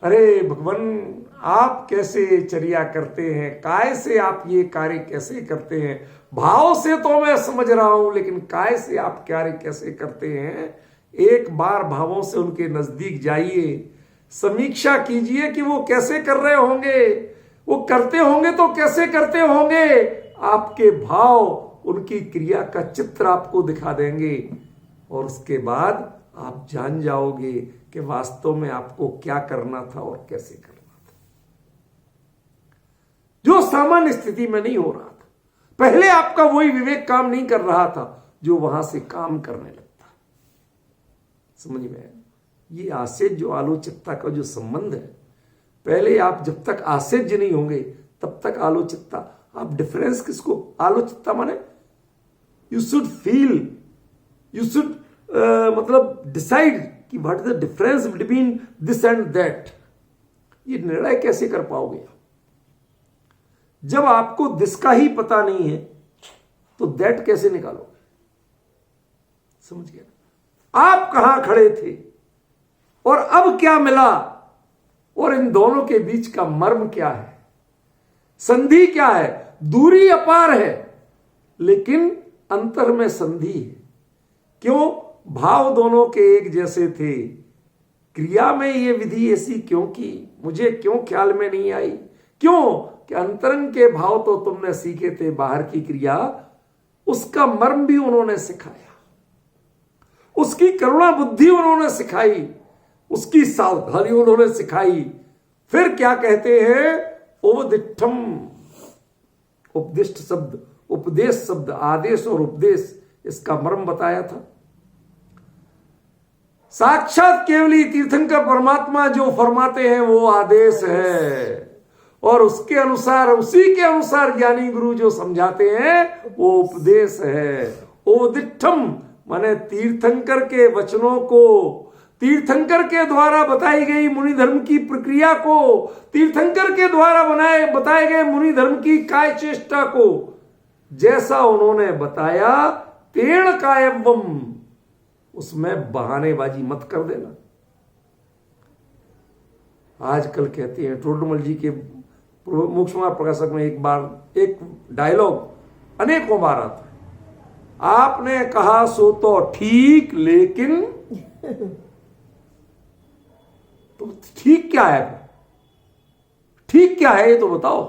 अरे भगवान आप कैसे चर्या करते हैं, काय से आप ये कार्य कैसे करते हैं, भाव से तो मैं समझ रहा हूं लेकिन काय से आप कार्य कैसे करते हैं। एक बार भावों से उनके नजदीक जाइए, समीक्षा कीजिए कि वो कैसे कर रहे होंगे, वो करते होंगे तो कैसे करते होंगे। आपके भाव उनकी क्रिया का चित्र आपको दिखा देंगे और उसके बाद आप जान जाओगे कि वास्तव में आपको क्या करना था और कैसे करना था, जो सामान्य स्थिति में नहीं हो रहा था। पहले आपका वही विवेक काम नहीं कर रहा था जो वहां से काम करने लगता। समझ में? ये आसेज्य आलोचितता का जो संबंध है, पहले आप जब तक आसेज्य नहीं होंगे तब तक आलोचितता। आप डिफरेंस किसको, आलोचितता माने you should feel, you should मतलब डिसाइड कि what is the difference between this and that. ये निर्णय कैसे कर पाओगे जब आपको दिस का ही पता नहीं है, तो दैट कैसे निकालोगे? समझ गया? आप कहां खड़े थे और अब क्या मिला, और इन दोनों के बीच का मर्म क्या है, संधि क्या है। दूरी अपार है लेकिन अंतर में संधि है। क्यों? भाव दोनों के एक जैसे थे, क्रिया में ये विधि ऐसी क्यों की, मुझे क्यों ख्याल में नहीं आई। क्यों? कि अंतरंग के भाव तो तुमने सीखे थे, बाहर की क्रिया उसका मर्म भी उन्होंने सिखाया, उसकी करुणा बुद्धि उन्होंने सिखाई, उसकी सावधानी उन्होंने सिखाई। फिर क्या कहते हैं, उपदिष्टम, उपदिष्ट शब्द, उपदेश शब्द, आदेश और उपदेश, इसका मर्म बताया था। साक्षात केवली तीर्थंकर परमात्मा जो फरमाते हैं वो आदेश है, और उसके अनुसार, उसी के अनुसार ज्ञानी गुरु जो समझाते हैं वो उपदेश है। उपदिष्टम माने तीर्थंकर के वचनों को, तीर्थंकर के द्वारा बताई गई मुनि धर्म की प्रक्रिया को, तीर्थंकर के द्वारा बताए गए मुनि धर्म की काय चेष्टा को जैसा उन्होंने बताया, तेण कायवम, उसमें बहानेबाजी मत कर देना। आजकल कहते हैं, टोडरमल जी के मोक्षमार्ग प्रकाशक में एक बार एक डायलॉग अनेकों बार आता है, आपने कहा सो तो ठीक, लेकिन तो ठीक क्या है, ठीक क्या है ये तो बताओ।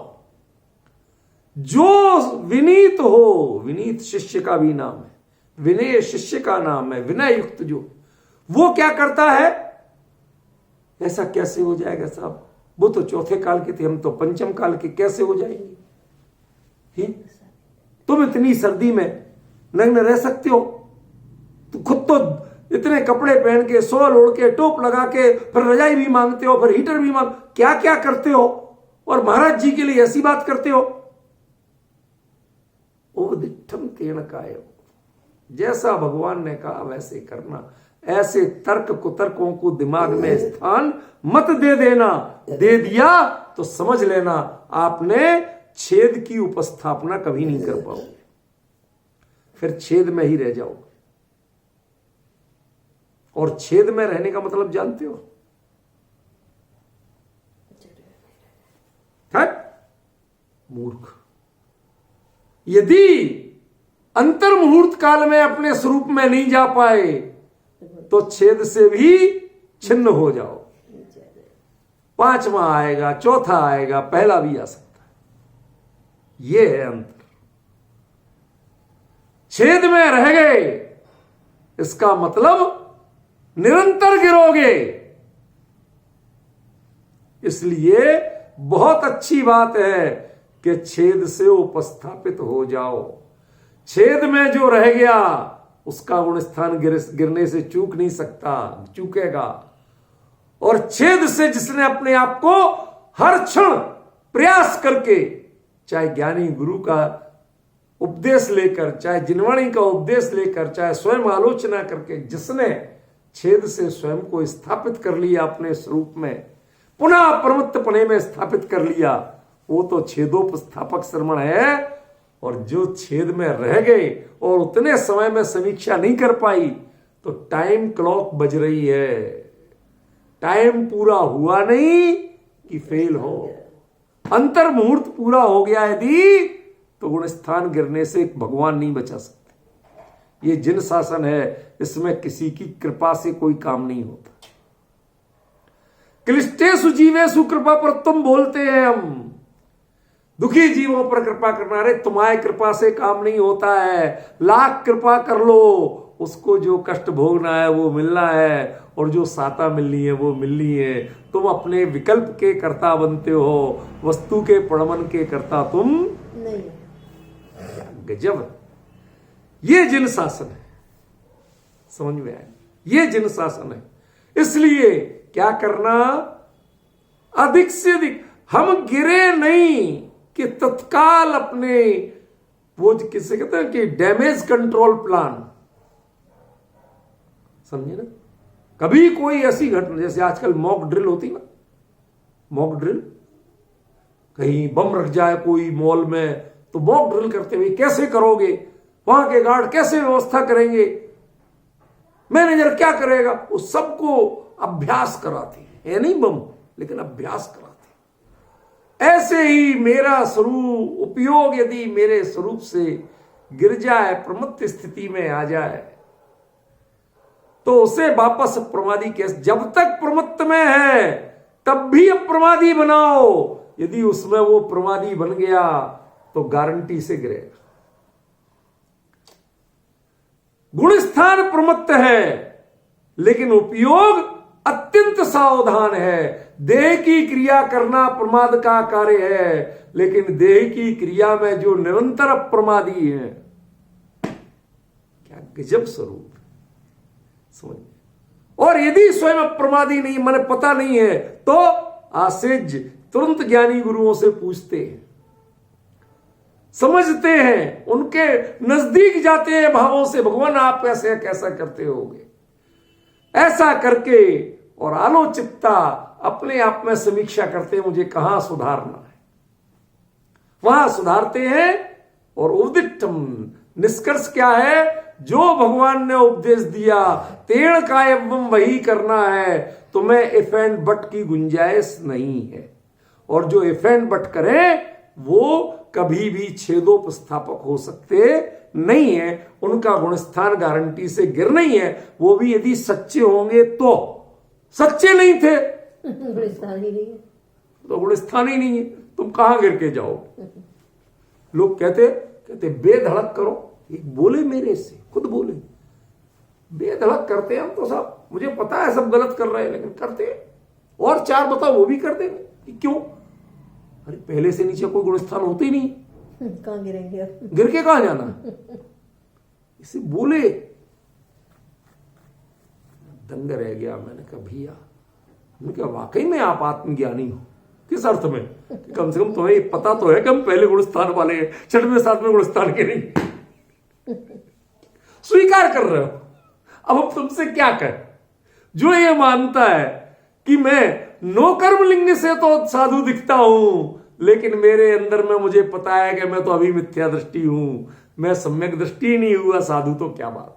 जो विनीत हो, विनीत शिष्य का भी नाम है, विनय शिष्य का नाम है, विनय युक्त जो, वो क्या करता है, ऐसा कैसे हो जाएगा साहब, वो तो चौथे काल के थे, हम तो पंचम काल के, कैसे हो जाएंगे। तुम इतनी सर्दी में नग्न रह सकते हो, तो खुद तो इतने कपड़े पहन के, सोल ओढ़ के, टोप लगा के, फिर रजाई भी मांगते हो, फिर हीटर भी मांग, क्या क्या करते हो, और महाराज जी के लिए ऐसी बात करते हो। उपदिष्टम तेन कायम, जैसा भगवान ने कहा वैसे करना। ऐसे तर्क कुतर्कों को दिमाग में स्थान मत दे देना, दे दिया तो समझ लेना आपने छेद की उपस्थापना कभी नहीं कर पाओगे, फिर छेद में ही रह जाओगे। और छेद में रहने का मतलब जानते हो, मूर्ख। यदि अंतर मुहूर्त काल में अपने स्वरूप में नहीं जा पाए तो छेद से भी छिन्न हो जाओ। पांचवा आएगा, चौथा आएगा, पहला भी आ सकता है। यह है अंतर। छेद में रह गए इसका मतलब निरंतर गिरोगे। इसलिए बहुत अच्छी बात है कि छेद से उपस्थापित हो जाओ। छेद में जो रह गया उसका गुण स्थान गिरने से चूक नहीं सकता, चूकेगा। और छेद से जिसने अपने आप को हर क्षण प्रयास करके, चाहे ज्ञानी गुरु का उपदेश लेकर, चाहे जिनवाणी का उपदेश लेकर, चाहे स्वयं आलोचना करके, जिसने छेद से स्वयं को स्थापित कर लिया अपने स्वरूप में, पुनः प्रमुक्तपने में स्थापित कर लिया, वो तो छेदोपस्थापक श्रवण है। और जो छेद में रह गए और उतने समय में समीक्षा नहीं कर पाई, तो टाइम क्लॉक बज रही है, टाइम पूरा हुआ नहीं कि फेल हो। अंतर मुहूर्त पूरा हो गया यदि, तो गुण स्थान गिरने से भगवान नहीं बचा सकते। ये जिन शासन है, इसमें किसी की कृपा से कोई काम नहीं होता। क्लिष्टेषु जीवेषु कृपा पर तुम बोलते हैं हम, दुखी जीवों पर कृपा करना। रे तुम्हारी कृपा से काम नहीं होता है, लाख कृपा कर लो, उसको जो कष्ट भोगना है वो मिलना है, और जो साता मिलनी है वो मिलनी है। तुम अपने विकल्प के कर्ता बनते हो, वस्तु के प्रणमन के कर्ता तुम नहीं। गजब, ये जिन शासन है, समझ में आया? ये जिन शासन है। इसलिए क्या करना, अधिक से अधिक हम गिरे नहीं कि तत्काल अपने, वो किसे कहते हैं कि डैमेज कंट्रोल प्लान, समझे ना? कभी कोई ऐसी घटना, जैसे आजकल मॉक ड्रिल होती ना, मॉक ड्रिल, कहीं बम रख जाए कोई मॉल में, तो मॉक ड्रिल करते हुए कैसे करोगे, वहां के गार्ड कैसे व्यवस्था करेंगे, मैनेजर क्या करेगा, वो सबको अभ्यास कराती है नहीं बम, लेकिन अभ्यास कराती। ऐसे ही मेरा स्वरूप उपयोग यदि मेरे स्वरूप से गिर जाए, प्रमत्त स्थिति में आ जाए, तो उसे वापस अप्रमादी कैसे, जब तक प्रमत्त में है तब भी अप्रमादी बनाओ, यदि उसमें वो प्रमादी बन गया तो गारंटी से गिरेगा। गुण स्थान प्रमत्त है, लेकिन उपयोग अत्यंत सावधान है। देह की क्रिया करना प्रमाद का कार्य है, लेकिन देह की क्रिया में जो निरंतर अप्रमादी है, क्या गजब स्वरूप, समझ। और यदि स्वयं अप्रमादी नहीं, मैंने पता नहीं है, तो आसेज तुरंत ज्ञानी गुरुओं से पूछते हैं, समझते हैं, उनके नजदीक जाते हैं भावों से, भगवान आप ऐसे कैसा करते होगे, ऐसा करके और आलोचितता अपने आप में समीक्षा करते हैं, मुझे कहां सुधारना है, वहां सुधारते हैं। और उदिष्टम, निष्कर्ष क्या है, जो भगवान ने उपदेश दिया तेण कायम वही करना है, तुम्हें इफ एंड बट की गुंजाइश नहीं है। और जो इफ एंड बट करे वो कभी भी छेदोपस्थापक हो सकते नहीं है, उनका गुणस्थान गारंटी से गिर नहीं है, वो भी यदि सच्चे होंगे तो। सच्चे नहीं थे
गुणस्थान ही नहीं है,
तो गुणस्थान ही नहीं है, तुम कहां गिर के जाओगे। लोग कहते बेधड़क करो, एक बोले मेरे से, खुद बोले बेधड़क करते हैं हम तो सब, मुझे पता है सब गलत कर रहे हैं, लेकिन करते हैं, और चार बताओ वो भी कर देंगे कि क्यों, अरे पहले से नीचे कोई गुणस्थान होते ही नहीं,
कहां गिरेंगे,
गिर के कहां जाना। इसे बोले, दंग रह गया। मैंने कहा भैया, मैंने कहा वाकई में आप आत्मज्ञानी हो, किस अर्थ में, कि कम से कम तुम्हें पता तो है कि हम पहले गुणस्थान वाले हैं, छठवें सातवें गुणस्थान के नहीं। स्वीकार कर रहे हो, अब हम तुमसे क्या करें। जो ये मानता है कि मैं नो कर्म लिंग से तो साधु दिखता हूं, लेकिन मेरे अंदर में मुझे पता है कि मैं तो अभी मिथ्या दृष्टि हूं, मैं सम्यक दृष्टि नहीं हुआ साधु, तो क्या बात,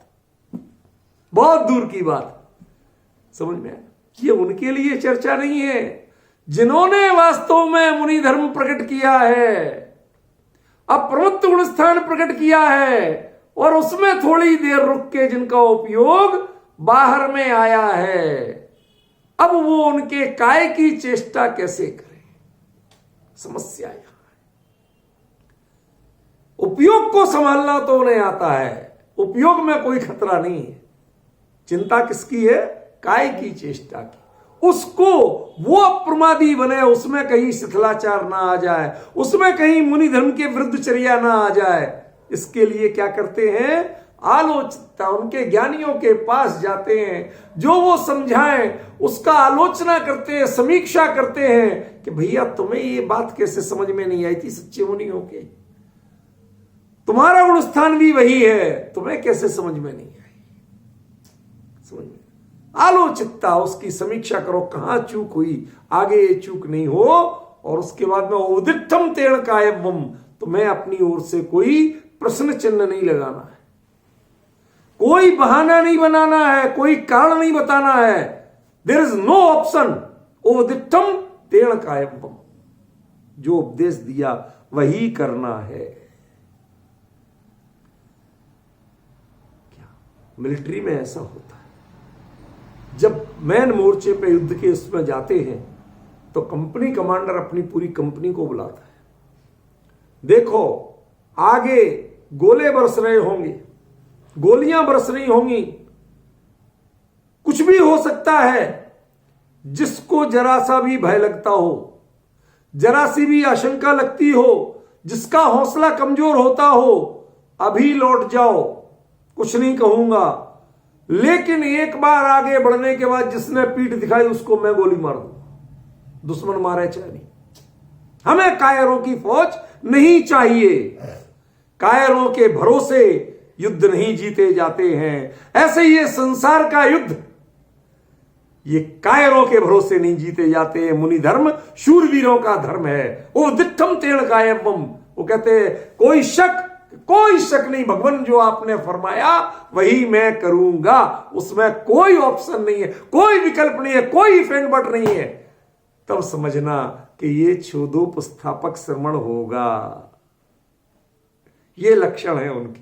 बहुत दूर की बात। समझ में आया? ये उनके लिए चर्चा नहीं है जिन्होंने वास्तव में मुनि धर्म प्रकट किया है, अप्रमत्त गुणस्थान प्रकट किया है, और उसमें थोड़ी देर रुक के जिनका उपयोग बाहर में आया है, अब वो उनके काय की चेष्टा कैसे करें, समस्या यहां है। उपयोग को संभालना तो उन्हें आता है, उपयोग में कोई खतरा नहीं है, चिंता किसकी है, काय की चेष्टा की। उसको वो अप्रमादी बने, उसमें कहीं शिथिलाचार ना आ जाए, उसमें कहीं मुनि धर्म के विरुद्ध चर्या ना आ जाए, इसके लिए क्या करते हैं, आलोचना, उनके ज्ञानियों के पास जाते हैं, जो वो समझाएं उसका आलोचना करते हैं, समीक्षा करते हैं कि भैया तुम्हें ये बात कैसे समझ में नहीं आई थी, सच्चे मुनि होके तुम्हारा गुणस्थान भी वही है, तुम्हें कैसे समझ में नहीं आई। समझ में आलोचितता, उसकी समीक्षा करो, कहां चूक हुई, आगे ये चूक नहीं हो, और उसके बाद में उदिष्टम तेण कायम, तो मैं अपनी ओर से कोई प्रश्न चिन्ह नहीं लगाना है, कोई बहाना नहीं बनाना है, कोई कारण नहीं बताना है। There is no option. ओदिष्टम तेण कायम। जो उपदेश दिया वही करना है। क्या मिलिट्री में ऐसा होता है, जब मैन मोर्चे पे युद्ध के उसमें जाते हैं तो कंपनी कमांडर अपनी पूरी कंपनी को बुलाता है। देखो आगे गोले बरस रहे होंगे, गोलियां बरस रही होंगी, कुछ भी हो सकता है। जिसको जरा सा भी भय लगता हो, जरा सी भी आशंका लगती हो, जिसका हौसला कमजोर होता हो, अभी लौट जाओ, कुछ नहीं कहूंगा। लेकिन एक बार आगे बढ़ने के बाद जिसने पीठ दिखाई उसको मैं गोली मार दूंगा, दुश्मन मारे चाहे नहीं। हमें कायरों की फौज नहीं चाहिए। कायरों के भरोसे युद्ध नहीं जीते जाते हैं। ऐसे ही ये संसार का युद्ध ये कायरों के भरोसे नहीं जीते जाते हैं। मुनि धर्म शूरवीरों का धर्म है। वो दिट्ठम तेण कायम। वो कहते हैं कोई शक नहीं, भगवान जो आपने फरमाया वही मैं करूंगा, उसमें कोई ऑप्शन नहीं है, कोई विकल्प नहीं है, कोई फेंट बट नहीं है। तब समझना कि ये छोदोपस्थापक श्रवण होगा। ये लक्षण है उनके,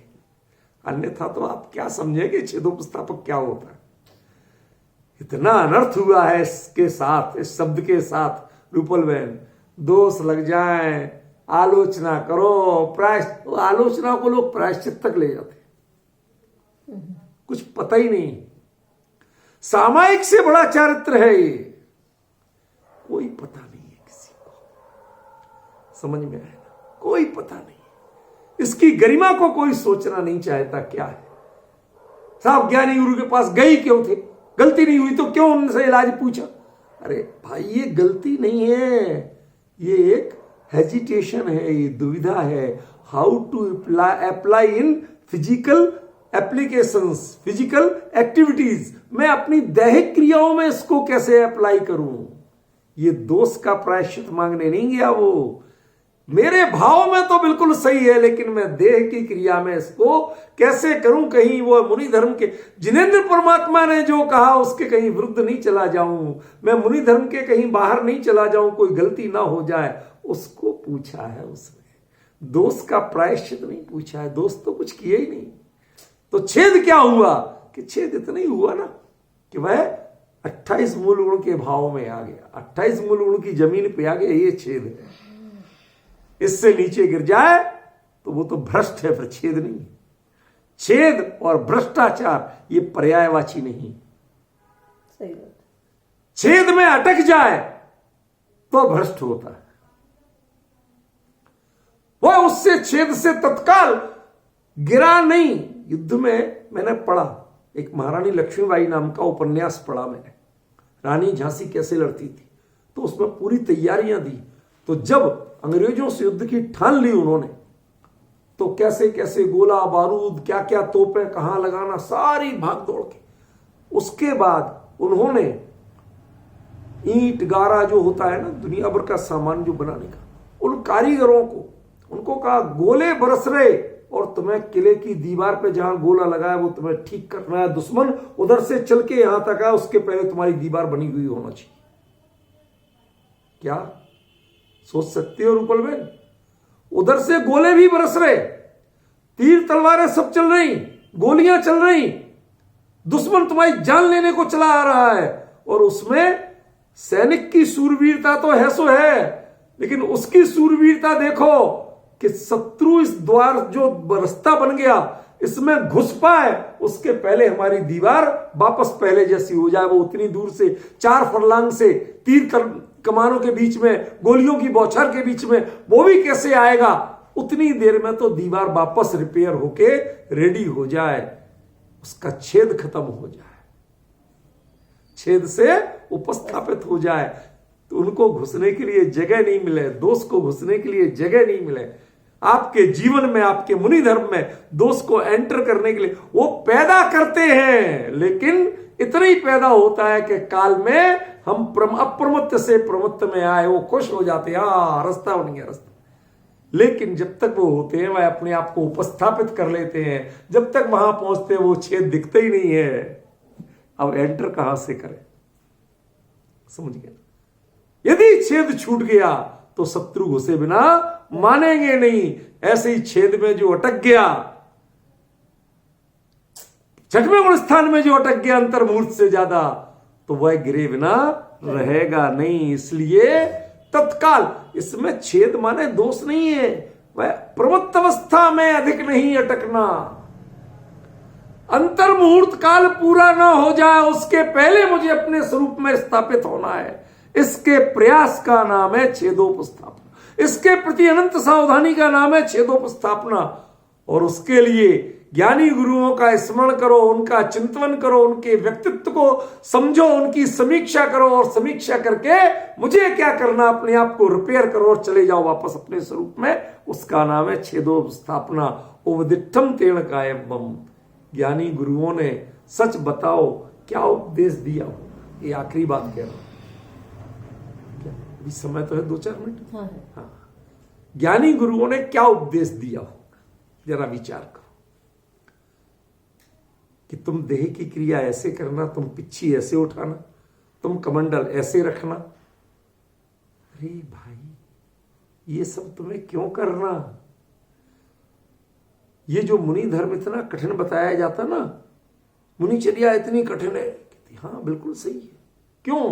अन्यथा तो आप क्या समझेंगे छेदोपस्थापक क्या होता है। इतना अनर्थ हुआ है इसके साथ, इस शब्द के साथ। रूपल बहन, दोष लग जाए, आलोचना करो, आलोचना को लोग प्रायश्चित तक ले जाते, कुछ पता ही नहीं। सामायिक से बड़ा चारित्र है ये, कोई पता नहीं है किसी को। समझ में आया? कोई पता नहीं, इसकी गरिमा को कोई सोचना नहीं चाहता। क्या है साहब, ज्ञानी गुरु के पास गई क्यों थे? गलती नहीं हुई तो क्यों उनसे इलाज पूछा? अरे भाई ये गलती नहीं है, ये एक हेजिटेशन है, ये दुविधा है। How to apply in physical applications, physical activities. मैं अपनी दैहिक क्रियाओं में इसको कैसे अप्लाई करूं? ये दोष का प्रायश्चित मांगने नहीं गया वो। मेरे भाव में तो बिल्कुल सही है, लेकिन मैं देह की क्रिया में इसको कैसे करूं? कहीं वो मुनि धर्म के जिनेंद्र परमात्मा ने जो कहा उसके कहीं विरुद्ध नहीं चला जाऊं, मैं मुनि धर्म के कहीं बाहर नहीं चला जाऊं, कोई गलती ना हो जाए, उसको पूछा है उसने। दोष का प्रायश्चित नहीं पूछा है, दोष तो कुछ किए ही नहीं। तो छेद क्या हुआ कि छेद इतना ही हुआ ना कि वह 28 मूल गुण के भाव में आ गया, 28 मूल गुण की जमीन पे आ गया। ये छेद है। इससे नीचे गिर जाए तो वो तो भ्रष्ट है, फिर छेद नहीं। छेद और भ्रष्टाचार ये पर्यायवाची नहीं।
सही बात।
छेद में अटक जाए तो भ्रष्ट होता है। वह उससे छेद से तत्काल गिरा नहीं। युद्ध में मैंने पढ़ा, एक महारानी लक्ष्मीबाई नाम का उपन्यास पढ़ा मैंने, रानी झांसी कैसे लड़ती थी, तो उसमें पूरी तैयारियां दी। तो जब अंग्रेजों से युद्ध की ठान ली उन्होंने, तो कैसे कैसे गोला बारूद, क्या क्या तोपें कहां लगाना, सारी भाग दौड़ के। उसके बाद उन्होंने ईंट गारा जो होता है ना, दुनिया भर का सामान जो बनाने का, उन कारीगरों को उनको कहा गोले बरस रहे और तुम्हें किले की दीवार पे जहां गोला लगा है वो तुम्हें ठीक करना है। दुश्मन उधर से चल के यहां तक है, उसके पहले तुम्हारी दीवार बनी हुई होना चाहिए। क्या सोच सकती हो रूपल बहन? उधर से गोले भी बरस रहे, तीर तलवारें सब चल रही, गोलियां चल रही, दुश्मन तुम्हारी जान लेने को चला आ रहा है। और उसमें सैनिक की सूरवीरता तो है सो है, लेकिन उसकी सूरवीरता देखो कि शत्रु इस द्वार जो रास्ता बन गया इसमें घुस पाए, उसके पहले हमारी दीवार वापस पहले जैसी हो जाए। वो उतनी दूर से 4 फरलांग से तीर कमानों के बीच में, गोलियों की बौछार के बीच में वो भी कैसे आएगा? उतनी देर में तो दीवार वापस रिपेयर होके रेडी हो जाए, उसका छेद खत्म हो जाए, छेद से उपस्थापित हो जाए। तो उनको घुसने के लिए जगह नहीं मिले, दोष को घुसने के लिए जगह नहीं मिले। आपके जीवन में, आपके मुनि धर्म में दोष को एंटर करने के लिए वो पैदा करते हैं, लेकिन इतना ही पैदा होता है कि काल में हम अप्रमत्त से प्रमत्त में आए, वो खुश हो जाते हैं, रास्ता बन गया, रास्ता। लेकिन जब तक वो होते हैं वह अपने आप को उपस्थापित कर लेते हैं, जब तक वहां पहुंचते हैं वो छेद दिखते ही नहीं है। अब एंटर कहां से करें, समझ गया? यदि छेद छूट गया तो शत्रु घुसे बिना मानेंगे नहीं। ऐसे ही छेद में जो अटक गया, छठवें गुण स्थान में जो अटक गया अंतर्मुहूर्त से ज्यादा, तो वह गिरे बिना रहेगा नहीं। इसलिए तत्काल, इसमें छेद माने दोष नहीं है, वह प्रमत्त अवस्था में अधिक नहीं अटकना। अंतर्मुहूर्त काल पूरा ना हो जाए उसके पहले मुझे अपने स्वरूप में स्थापित होना है। इसके प्रयास का नाम है छेदोपस्थापना, इसके प्रति अनंत सावधानी का नाम है छेदोपस्थापना। और उसके लिए ज्ञानी गुरुओं का स्मरण करो, उनका चिंतन करो, उनके व्यक्तित्व को समझो, उनकी समीक्षा करो, और समीक्षा करके मुझे क्या करना, अपने आप को रिपेयर करो और चले जाओ वापस अपने स्वरूप में। उसका नाम है छेदोपस्थापना। उपदिष्टम तेन कायम बम। ज्ञानी गुरुओं ने सच बताओ क्या उपदेश दिया हो, ये आखिरी बात कह रहा हूं। अभी समय तो है 2-4 मिनट। हाँ, ज्ञानी गुरुओं ने क्या उपदेश दिया हो, जरा विचार करो कि तुम देह की क्रिया ऐसे करना, तुम पिच्छी ऐसे उठाना, तुम कमंडल ऐसे रखना। अरे भाई, ये सब तुम्हें क्यों करना? ये जो मुनि धर्म इतना कठिन बताया जाता ना, मुनिचर्या इतनी कठिन है, हाँ बिल्कुल सही है। क्यों?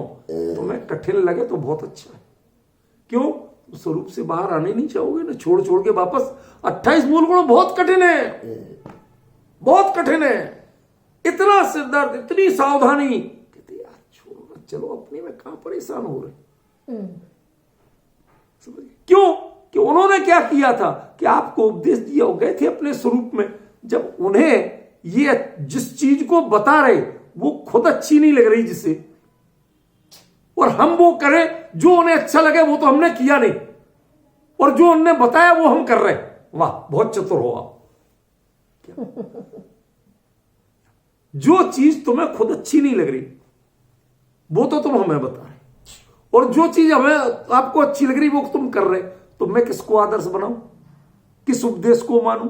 तुम्हें कठिन लगे तो बहुत अच्छा है। क्यों? स्वरूप से बाहर आने नहीं चाहोगे ना, छोड़ छोड़ के वापस। 28 मूल गुण बहुत कठिन है, बहुत कठिन है। इतना सिरदर्द, इतनी सावधानी, कहते यार छोड़ो, चलो अपने में कहां परेशान हो रहे। समझ? क्यों? कि उन्होंने क्या किया था कि आपको उपदेश दिया, हो गए थे अपने स्वरूप में। जब उन्हें ये जिस चीज को बता रहे वो खुद अच्छी नहीं लग रही जिसे, और हम वो करें जो उन्हें अच्छा लगे, वो तो हमने किया नहीं, और जो उन्होंने बताया वो हम कर रहे। वाह, बहुत चतुर हो आप। जो चीज तुम्हें खुद अच्छी नहीं लग रही वो तो तुम हमें बता रहे, और जो चीज हमें आपको अच्छी लग रही वो तुम कर रहे। तो मैं किसको आदर्श बनाऊं, किस उपदेश को मानूं?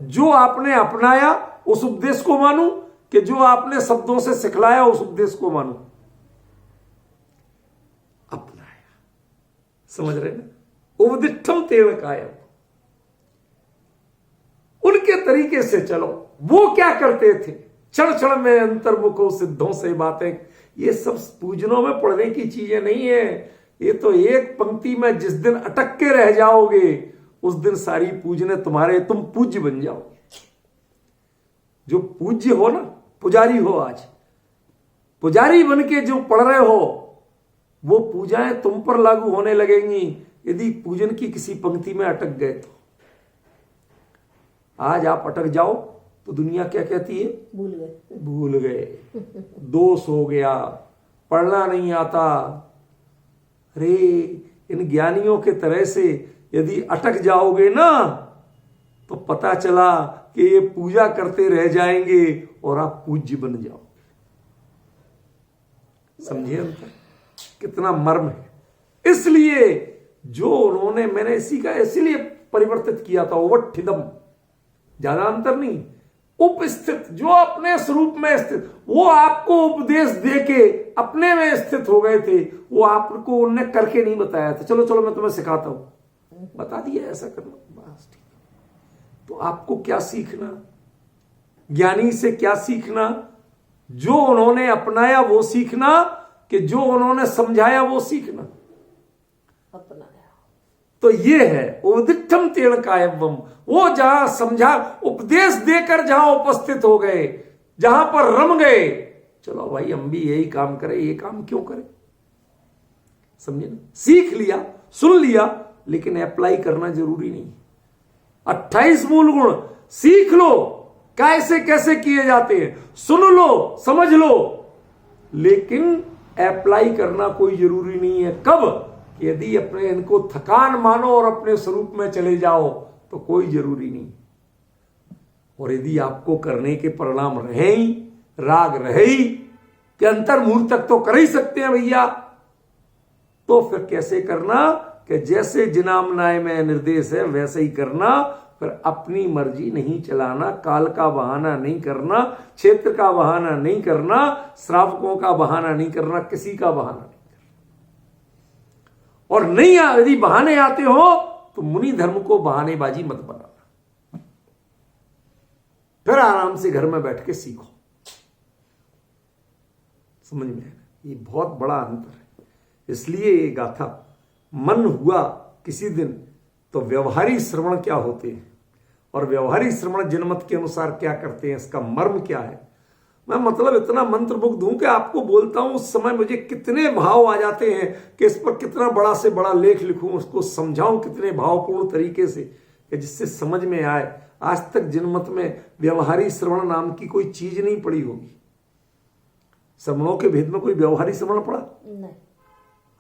जो आपने अपनाया उस उपदेश को मानूं, कि जो आपने शब्दों से सिखलाया उस उपदेश को मानूं? अपनाया, समझ रहे ना? उपदिष्टम तेन कायम, उनके तरीके से चलो। वो क्या करते थे? क्षण क्षण में अंतर्मुखों सिद्धों से बातें। ये सब पूजनों में पढ़ने की चीजें नहीं है, ये तो एक पंक्ति में जिस दिन अटक के रह जाओगे उस दिन सारी पूजने तुम्हारे, तुम पूज्य बन जाओगे। जो पूज्य हो ना, पुजारी हो, आज पुजारी बन के जो पढ़ रहे हो, वो पूजाएं तुम पर लागू होने लगेंगी यदि पूजन की किसी पंक्ति में अटक गए तो। आज आप अटक जाओ तो दुनिया क्या कहती है? भूल गए, दोष हो गया, पढ़ना नहीं आता। अरे इन ज्ञानियों के तरह से यदि अटक जाओगे ना तो पता चला कि ये पूजा करते रह जाएंगे और आप पूज्य बन जाओगे। समझिए अंतर कितना मर्म है। इसलिए जो उन्होंने, मैंने इसी का इसीलिए परिवर्तित किया था, ओवठिदम, ज्यादा अंतर नहीं, उपस्थित, जो अपने स्वरूप में स्थित, वो आपको उपदेश देके अपने में स्थित हो गए थे। वो आपको उनने करके नहीं बताया था, चलो चलो मैं तुम्हें सिखाता हूं, बता दिया ऐसा करना, बस ठीक। तो आपको क्या सीखना, ज्ञानी से क्या सीखना? जो उन्होंने अपनाया वो सीखना, कि जो उन्होंने समझाया वो सीखना,
अपनाया।
तो ये है उपदिष्टम तेन कायम। वो जहां समझा, उपदेश देकर जहां उपस्थित हो गए, जहां पर रम गए, चलो भाई हम भी यही काम करें, ये काम क्यों करें? समझे ना? सीख लिया, सुन लिया, लेकिन अप्लाई करना जरूरी नहीं। 28 मूल गुण सीख लो, कैसे कैसे किए जाते हैं, सुन लो, समझ लो, लेकिन अप्लाई करना कोई जरूरी नहीं है। कब? यदि अपने इनको थकान मानो और अपने स्वरूप में चले जाओ तो कोई जरूरी नहीं। और यदि आपको करने के परिणाम रहे ही, राग रहे ही, कि अंतर्मुहूर्त तक तो कर ही सकते हैं भैया, तो फिर कैसे करना? कि जैसे जिनामनाय में निर्देश है वैसे ही करना, फिर अपनी मर्जी नहीं चलाना, काल का बहाना नहीं करना, क्षेत्र का बहाना नहीं करना, श्रावकों का बहाना नहीं करना, किसी का बहाना नहीं करना। और नहीं यदि बहाने आते हो तो मुनि धर्म को बहानेबाजी मत बनाना, फिर आराम से घर में बैठ के सीखो। समझ में आया? ये बहुत बड़ा अंतर है। इसलिए ये गाथा मन हुआ किसी दिन तो व्यवहारी श्रवण क्या होते हैं और व्यवहारी श्रवण जनमत के अनुसार क्या करते हैं, इसका मर्म क्या है। मैं मतलब इतना मंत्रमुग्ध हूं कि आपको बोलता हूं उस समय मुझे कितने भाव आ जाते हैं कि इस पर कितना बड़ा से बड़ा लेख लिखूं, उसको समझाऊं कितने भावपूर्ण तरीके से कि जिससे समझ में आए। आज तक जनमत में व्यवहारी श्रवण नाम की कोई चीज नहीं पड़ी होगी। श्रवणों के भेद में कोई व्यवहारी श्रवण पड़ा?
नहीं।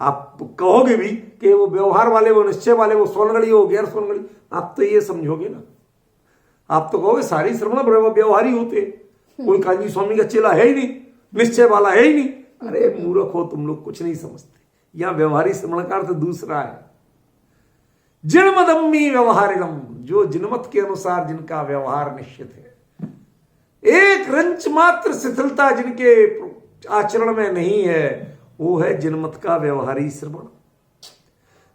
आप कहोगे भी कि वो व्यवहार वाले, वो निश्चय वाले, वो सोनगढ़ी, वो गैर सोनगढ़ी, आप तो ये समझोगे ना, आप तो कहोगे सारी श्रवण व्यवहारी होते, कोई कांजी स्वामी का चेला है ही नहीं, निश्चय वाला है ही नहीं। अरे मूर्ख हो तुम लोग, कुछ नहीं समझते। यहां व्यवहारी श्रवण का अर्थ दूसरा है। जिनमदम्मी व्यवहारिणम, जो जिनमत के अनुसार जिनका व्यवहार निश्चित है, एक रंच मात्र शिथिलता जिनके आचरण में नहीं है, वो है जिनमत का व्यवहारी श्रवण।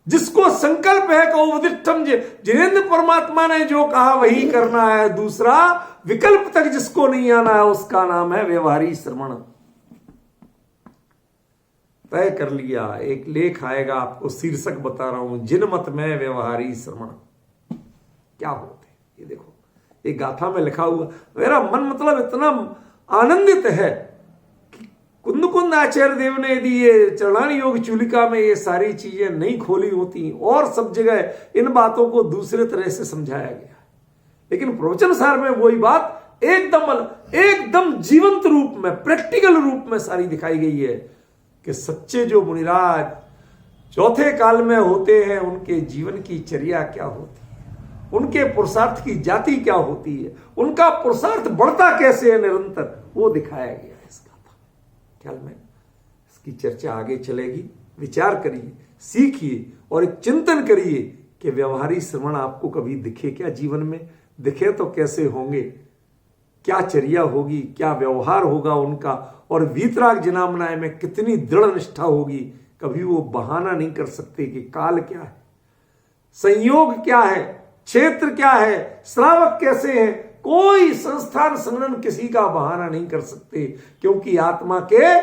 जिसको संकल्प है कि उपदिष्टम, जिनेन्द्र परमात्मा ने जो कहा वही करना है, दूसरा विकल्प तक जिसको नहीं आना है, उसका नाम है व्यवहारी श्रवण। तय कर लिया। एक लेख आएगा, आपको शीर्षक बता रहा हूं, जिनमत में व्यवहारी श्रवण क्या होते। ये देखो, एक गाथा में लिखा हुआ। मेरा मन मतलब इतना आनंदित है कि कुंद आचार्य देव ने यदि ये चरणान योग चूलिका में ये सारी चीजें नहीं खोली होती और सब जगह इन बातों को दूसरे तरह से समझाया गया, लेकिन प्रवचन सार में वही बात एकदम जीवंत रूप में, प्रैक्टिकल रूप में सारी दिखाई गई है कि सच्चे जो मुनिराज चौथे काल में होते हैं, उनके जीवन की चर्या क्या होती है, उनके पुरुषार्थ की जाति क्या होती है, उनका पुरुषार्थ बढ़ता कैसे है निरंतर, वो दिखाया गया है इस गाथा में। ख्याल में इसकी चर्चा आगे चलेगी। विचार करिए, सीखिए और एक चिंतन करिए कि व्यवहारी श्रवण आपको कभी दिखे क्या जीवन में, दिखे तो कैसे होंगे, क्या चर्या होगी, क्या व्यवहार होगा उनका, और वीतराग जिनामनाय में कितनी दृढ़ निष्ठा होगी। कभी वो बहाना नहीं कर सकते कि काल क्या है, संयोग क्या है, क्षेत्र क्या है, श्रावक कैसे हैं। कोई संस्थान संगठन किसी का बहाना नहीं कर सकते, क्योंकि आत्मा के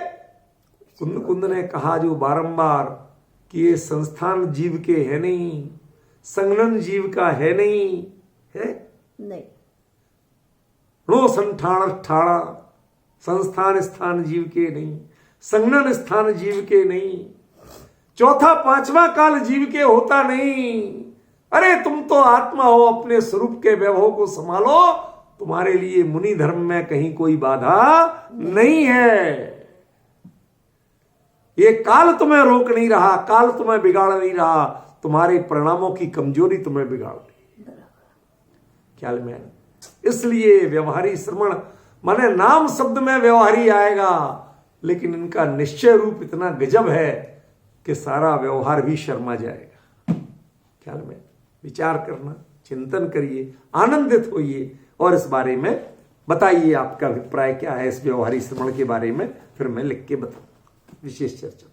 कुंद ने कहा जो बारंबार कि ये संस्थान जीव के है नहीं, संगठन जीव का है नहीं, है
नहीं।
नो संठाण ठाणा, संस्थान स्थान जीव के नहीं, संगठन स्थान जीव के नहीं, चौथा पांचवा काल जीव के होता नहीं। अरे तुम तो आत्मा हो, अपने स्वरूप के वैभव को संभालो, तुम्हारे लिए मुनि धर्म में कहीं कोई बाधा नहीं है। ये काल तुम्हें रोक नहीं रहा, काल तुम्हें बिगाड़ नहीं रहा, तुम्हारे परिणामों की कमजोरी तुम्हें बिगाड़ रही। ख्याल में? इसलिए व्यवहारी श्रवण माने नाम शब्द में व्यवहारी आएगा, लेकिन इनका निश्चय रूप इतना गजब है कि सारा व्यवहार भी शर्मा जाएगा। ख्याल में? विचार करना, चिंतन करिए, आनंदित होइए और इस बारे में बताइए आपका अभिप्राय क्या है इस व्यवहारी श्रवण के बारे में, फिर मैं लिख के बताऊं विशेष चर्चा।